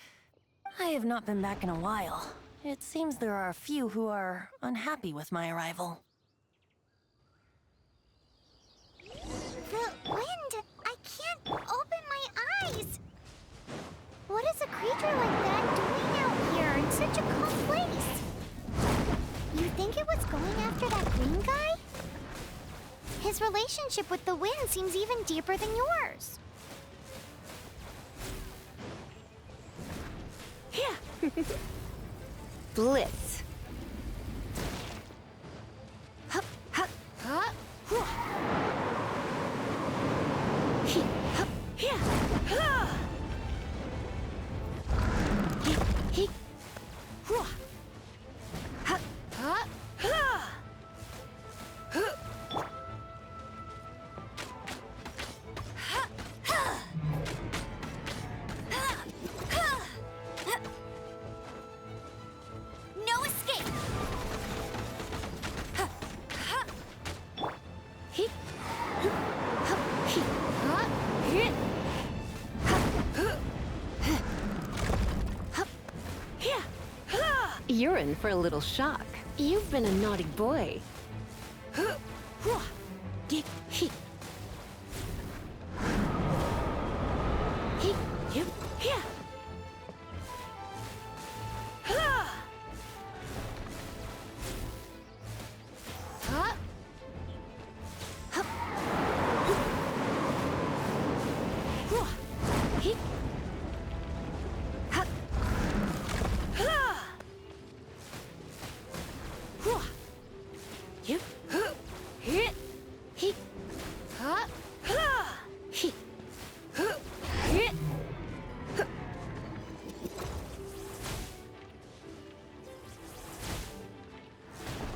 I have not been back in a while. It seems there are a few who are unhappy with my arrival. The wind! I can't open my eyes! What is a creature like that doing out here in such a calm place? You think it was going after that green guy? His relationship with the wind seems even deeper than yours. Yeah. Blitz. Hup, hup, hup, hup. He, hup, yeah, ha. He, hup, hup, hup, ha. Hup. No escape! He, hup, he, hup, he, hup, yeah, ha. You're in for a little shock. You've been a naughty boy. He, he, you, yeah. Ha! Huh? Hup. Whoa. He. Hup. Ha! Whoa. You. He. He. Hup. Ha! He. He.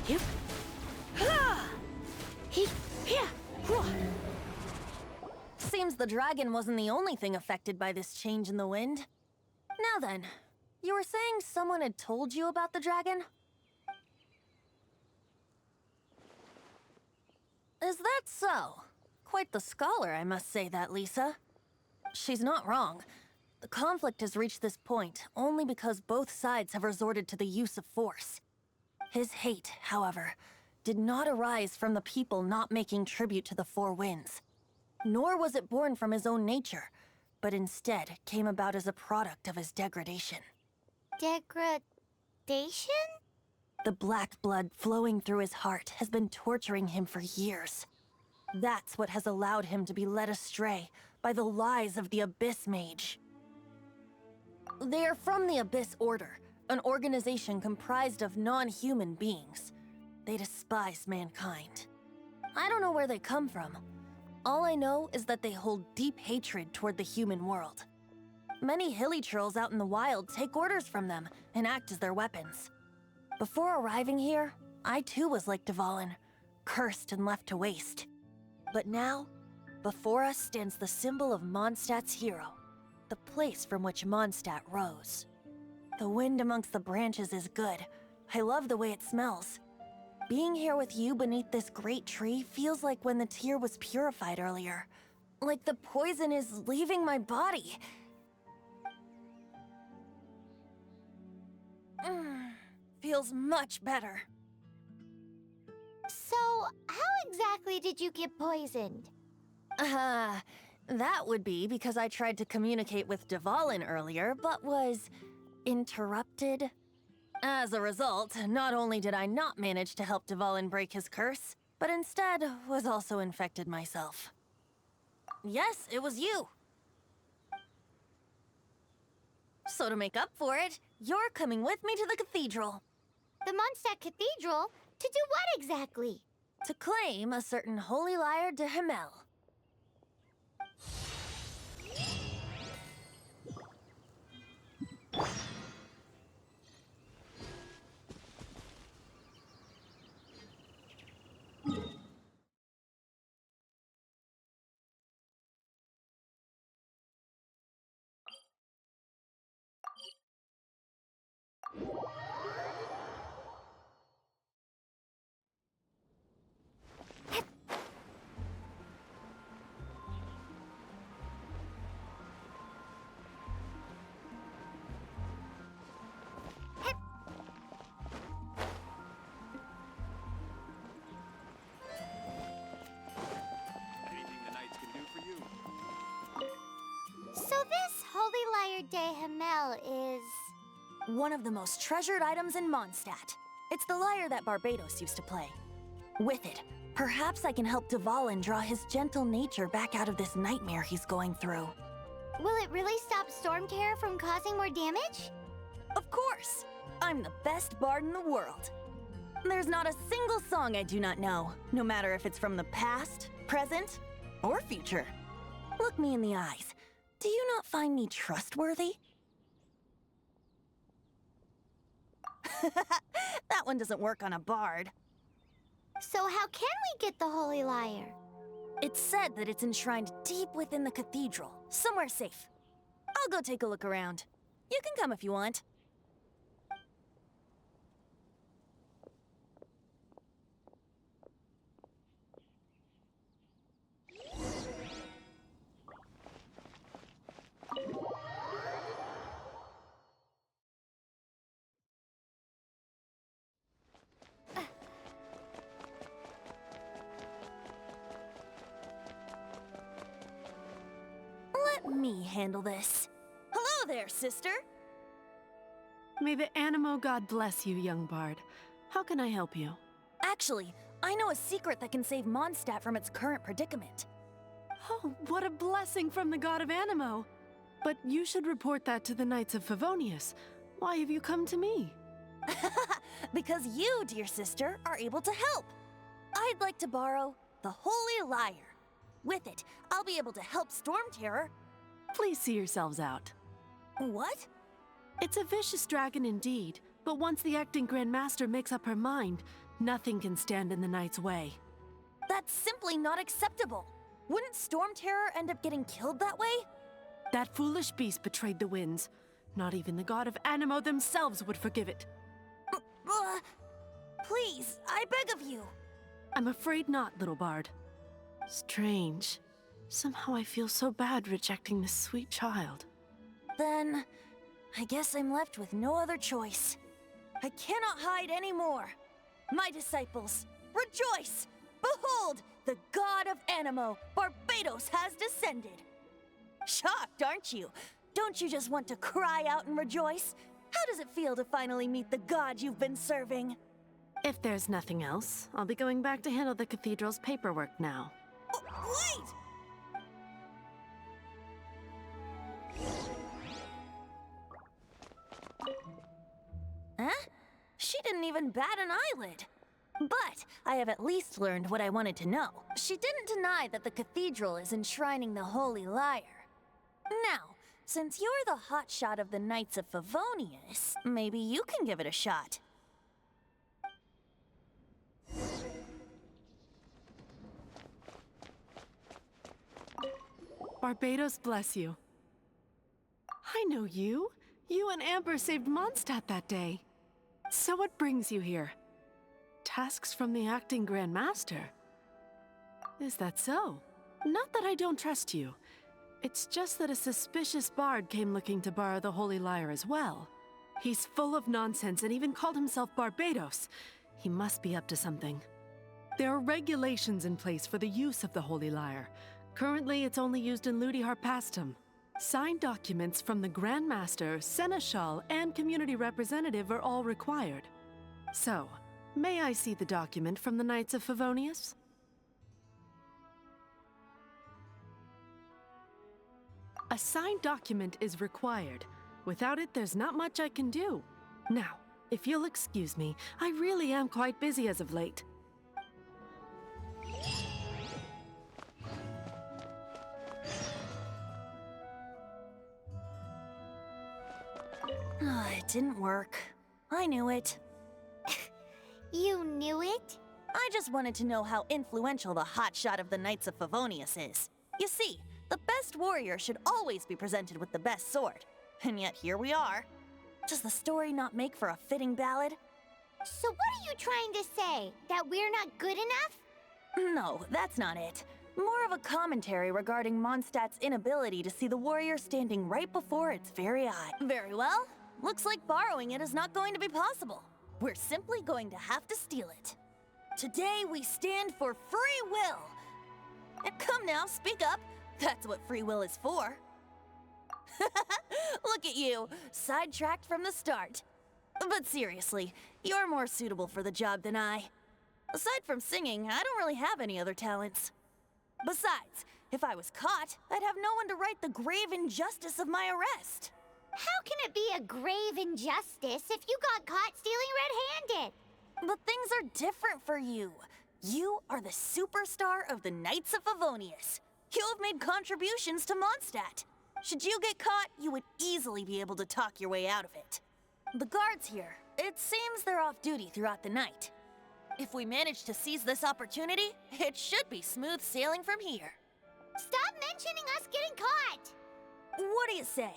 You. Ha! He. Yeah. Whoa. Seems the dragon wasn't the only thing affected by this change in the wind. Now then, you were saying someone had told you about the dragon? Is that so? Quite the scholar, I must say that, Lisa. She's not wrong. The conflict has reached this point only because both sides have resorted to the use of force. His hate, however, did not arise from the people not making tribute to the Four Winds. Nor was it born from his own nature, but instead came about as a product of his degradation. Degradation? The black blood flowing through his heart has been torturing him for years. That's what has allowed him to be led astray by the lies of the Abyss Mage. They are from the Abyss Order, an organization comprised of non-human beings. They despise mankind. I don't know where they come from. All I know is that they hold deep hatred toward the human world. Many hilichurls out in the wild take orders from them and act as their weapons. Before arriving here, I too was like Dvalin, cursed and left to waste. But now, before us stands the symbol of Mondstadt's hero, the place from which Mondstadt rose. The wind amongst the branches is good. I love the way it smells. Being here with you beneath this great tree feels like when the tear was purified earlier. Like the poison is leaving my body. Feels much better. So, how exactly did you get poisoned? That would be because I tried to communicate with Dvalin earlier, but was interrupted. As a result, not only did I not manage to help Dvalin break his curse, but instead was also infected myself. Yes, it was you. So to make up for it, you're coming with me to the cathedral. The Mondstadt Cathedral? To do what exactly? To claim a certain holy lyre de Himmel. Lyre de Hamel is... One of the most treasured items in Mondstadt. It's the lyre that Barbados used to play. With it, perhaps I can help Dvalin draw his gentle nature back out of this nightmare he's going through. Will it really stop Storm Terror from causing more damage? Of course! I'm the best bard in the world. There's not a single song I do not know, no matter if it's from the past, present, or future. Look me in the eyes. Do you not find me trustworthy? That one doesn't work on a bard. So how can we get the Holy Lyre? It's said that it's enshrined deep within the cathedral, somewhere safe. I'll go take a look around. You can come if you want. Let me handle this. Hello there, sister! May the Animo God bless you, young bard. How can I help you? Actually, I know a secret that can save Mondstadt from its current predicament. Oh, what a blessing from the God of Animo! But you should report that to the Knights of Favonius. Why have you come to me? Because you, dear sister, are able to help. I'd like to borrow the Holy Lyre. With it, I'll be able to help Storm Terror. Please see yourselves out. What? It's a vicious dragon indeed, but once the acting Grand Master makes up her mind, nothing can stand in the Knight's way. That's simply not acceptable. Wouldn't Storm Terror end up getting killed that way? That foolish beast betrayed the winds. Not even the God of Animo themselves would forgive it. Please, I beg of you. I'm afraid not, little bard. Strange. Somehow I feel so bad rejecting this sweet child. Then, I guess I'm left with no other choice. I cannot hide anymore. My disciples, rejoice! Behold, the God of Animo, Barbados, has descended. Shocked, aren't you? Don't you just want to cry out and rejoice? How does it feel to finally meet the God you've been serving? If there's nothing else, I'll be going back to handle the cathedral's paperwork now. Wait! Huh? She didn't even bat an eyelid. But I have at least learned what I wanted to know. She didn't deny that the cathedral is enshrining the Holy Lyre. Now, since you're the hotshot of the Knights of Favonius, maybe you can give it a shot. Barbados bless you. I know you. You and Amber saved Mondstadt that day. So what brings you here? Tasks from the acting Grand Master? Is that so? Not that I don't trust you. It's just that a suspicious bard came looking to borrow the Holy Lyre as well. He's full of nonsense and even called himself Barbados. He must be up to something. There are regulations in place for the use of the Holy Lyre. Currently, it's only used in Ludi Harpastum. Signed documents from the Grand Master, Seneschal, and Community Representative are all required. So, may I see the document from the Knights of Favonius? A signed document is required. Without it, there's not much I can do. Now, if you'll excuse me, I really am quite busy as of late. It didn't work. I knew it. You knew it? I just wanted to know how influential the hotshot of the Knights of Favonius is. You see, the best warrior should always be presented with the best sword. And yet here we are. Does the story not make for a fitting ballad? So what are you trying to say? That we're not good enough? No, that's not it. More of a commentary regarding Mondstadt's inability to see the warrior standing right before its very eye. Very well. Looks like borrowing it is not going to be possible. We're simply going to have to steal it. Today we stand for free will. And come now, speak up. That's what free will is for. Look at you, sidetracked from the start. But seriously, you're more suitable for the job than I. Aside from singing, I don't really have any other talents. Besides, if I was caught, I'd have no one to right the grave injustice of my arrest. How can it be a grave injustice if you got caught stealing red-handed? But things are different for you. You are the superstar of the Knights of Favonius. You have made contributions to Mondstadt. Should you get caught, you would easily be able to talk your way out of it. The guards here, it seems they're off duty throughout the night. If we manage to seize this opportunity, it should be smooth sailing from here. Stop mentioning us getting caught! What do you say?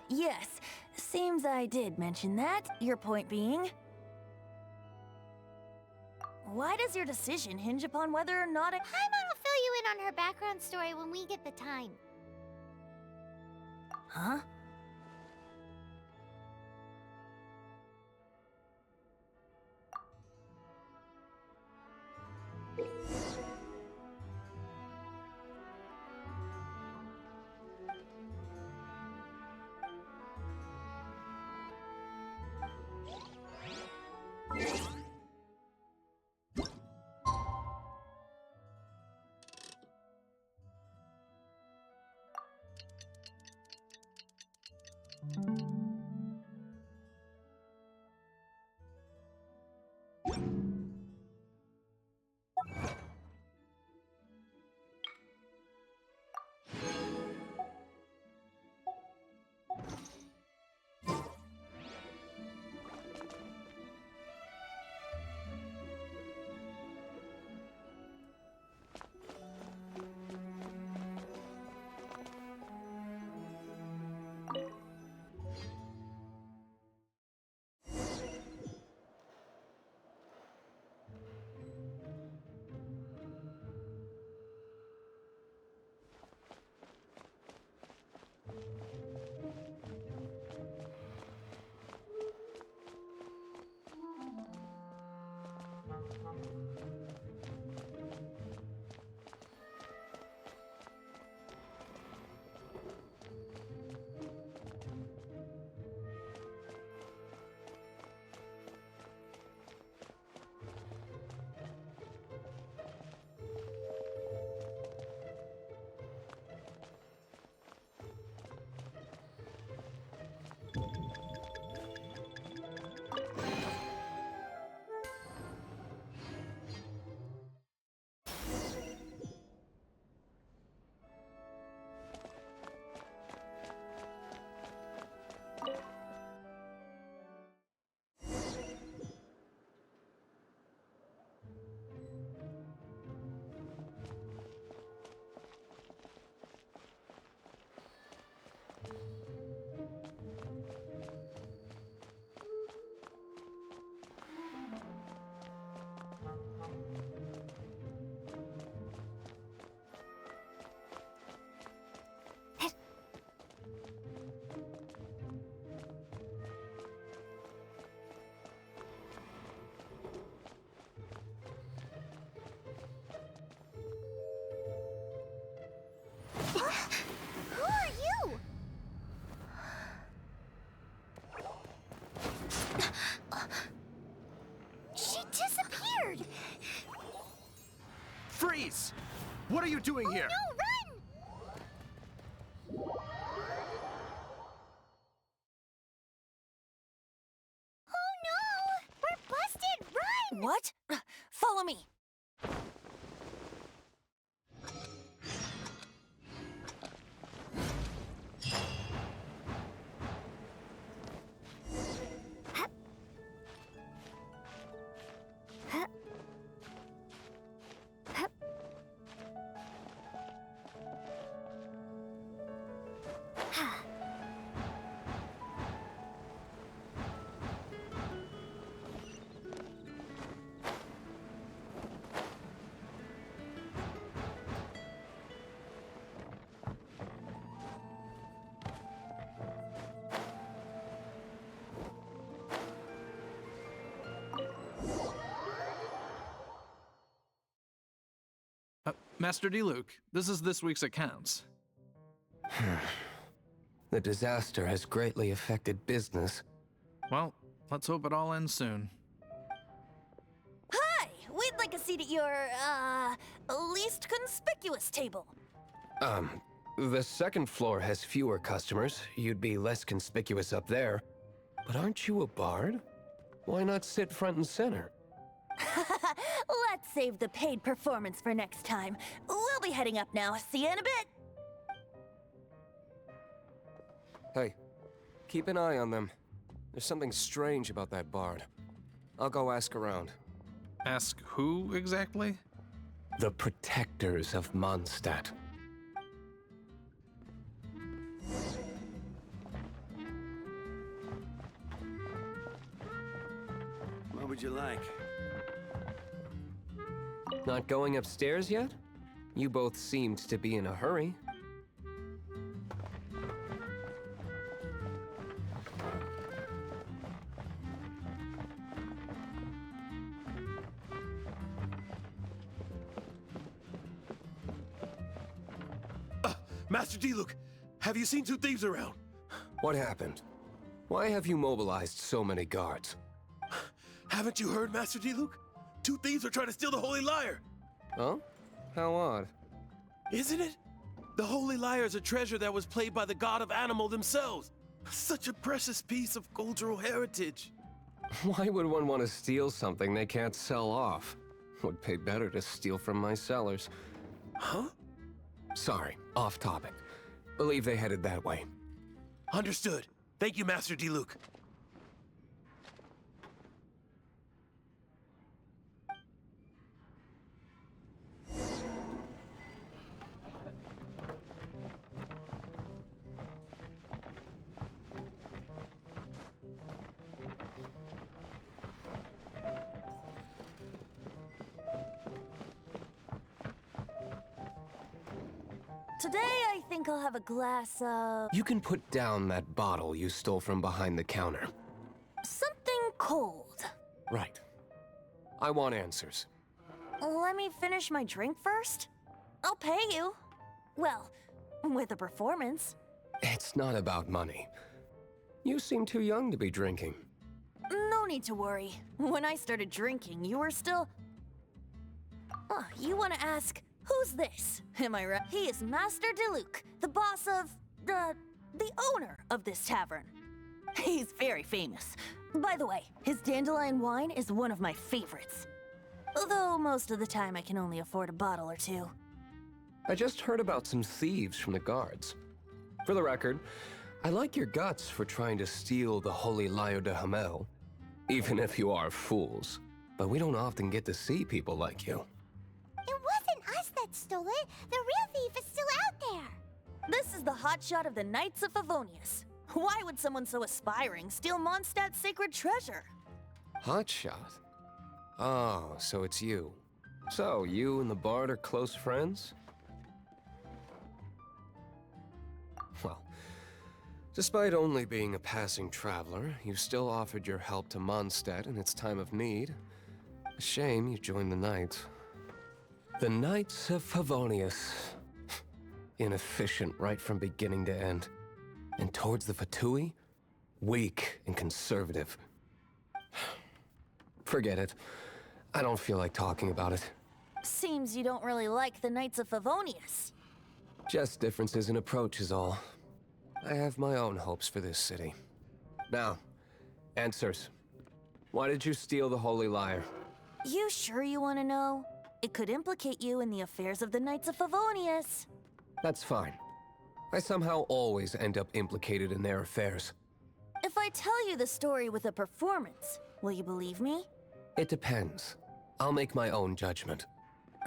Yes. Seems I did mention that, your point being. Why does your decision hinge upon whether or not Paimon will fill you in on her background story when we get the time. Huh? Who are you? She disappeared! Freeze! What are you doing here? No, run! Oh no! We're busted! Run! What? Follow me. Master D. Luke, this is this week's accounts. The disaster has greatly affected business. Well, let's hope it all ends soon. Hi! We'd like a seat at your, least conspicuous table. The second floor has fewer customers. You'd be less conspicuous up there. But aren't you a bard? Why not sit front and center? Let's save the paid performance for next time. We'll be heading up now. See you in a bit. Hey, keep an eye on them. There's something strange about that bard. I'll go ask around. Ask who exactly? The protectors of Mondstadt. What would you like? Not going upstairs yet? You both seemed to be in a hurry. Master Diluc, have you seen two thieves around? What happened? Why have you mobilized so many guards? Haven't you heard, Master Diluc? Two thieves are trying to steal the Holy Lyre. Huh? How odd. Isn't it? The Holy Lyre is a treasure that was played by the god of animal themselves. Such a precious piece of cultural heritage. Why would one want to steal something they can't sell off? Would pay better to steal from my sellers. Huh? Sorry, off topic. Believe they headed that way. Understood. Thank you, Master Diluc. Today, I think I'll have a glass of... You can put down that bottle you stole from behind the counter. something cold. Right. I want answers. Let me finish my drink first. I'll pay you. Well, with a performance. It's not about money. You seem too young to be drinking. No need to worry. When I started drinking, you were still... Oh, you want to ask, who's this? Am I right? He is Master Diluc, the boss of... the owner of this tavern. He's very famous. By the way, his dandelion wine is one of my favorites. Although most of the time I can only afford a bottle or two. I just heard about some thieves from the guards. For the record, I like your guts for trying to steal the Holy Lyre de Hamel, even if you are fools. But we don't often get to see people like you. It wasn't us that stole it. The real thief is still out there. This is the hotshot of the Knights of Favonius. Why would someone so aspiring steal Mondstadt's sacred treasure? Hotshot? Oh, so it's you. So, you and the bard are close friends? Well, despite only being a passing traveler, you still offered your help to Mondstadt in its time of need. A shame you joined the Knights. The Knights of Favonius. Inefficient right from beginning to end. And towards the Fatui, weak and conservative. Forget it. I don't feel like talking about it. Seems you don't really like the Knights of Favonius. Just differences in approach is all. I have my own hopes for this city. Now, answers. Why did you steal the Holy Lyre? You sure you want to know? It could implicate you in the affairs of the Knights of Favonius. That's fine. I somehow always end up implicated in their affairs. If I tell you the story with a performance, will you believe me? It depends. I'll make my own judgment.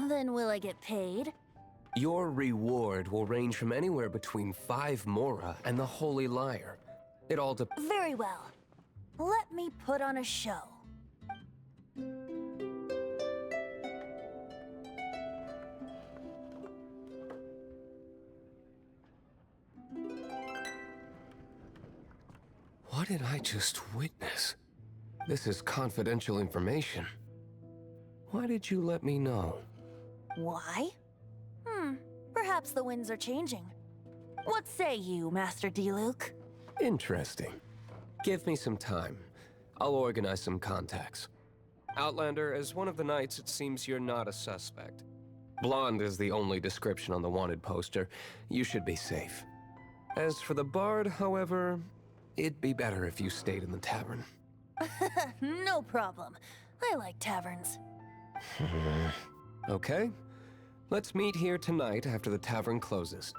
Then will I get paid? Your reward will range from anywhere between 5 mora and the Holy Lyre. It all depends. Very well. Let me put on a show. What did I just witness? This is confidential information. Why did you let me know? Why? Perhaps the winds are changing. What say you, Master Diluc? Interesting. Give me some time. I'll organize some contacts. Outlander, as one of the knights, it seems you're not a suspect. Blonde is the only description on the wanted poster. You should be safe. As for the bard, however, it'd be better if you stayed in the tavern. No problem. I like taverns. Okay. Let's meet here tonight after the tavern closes.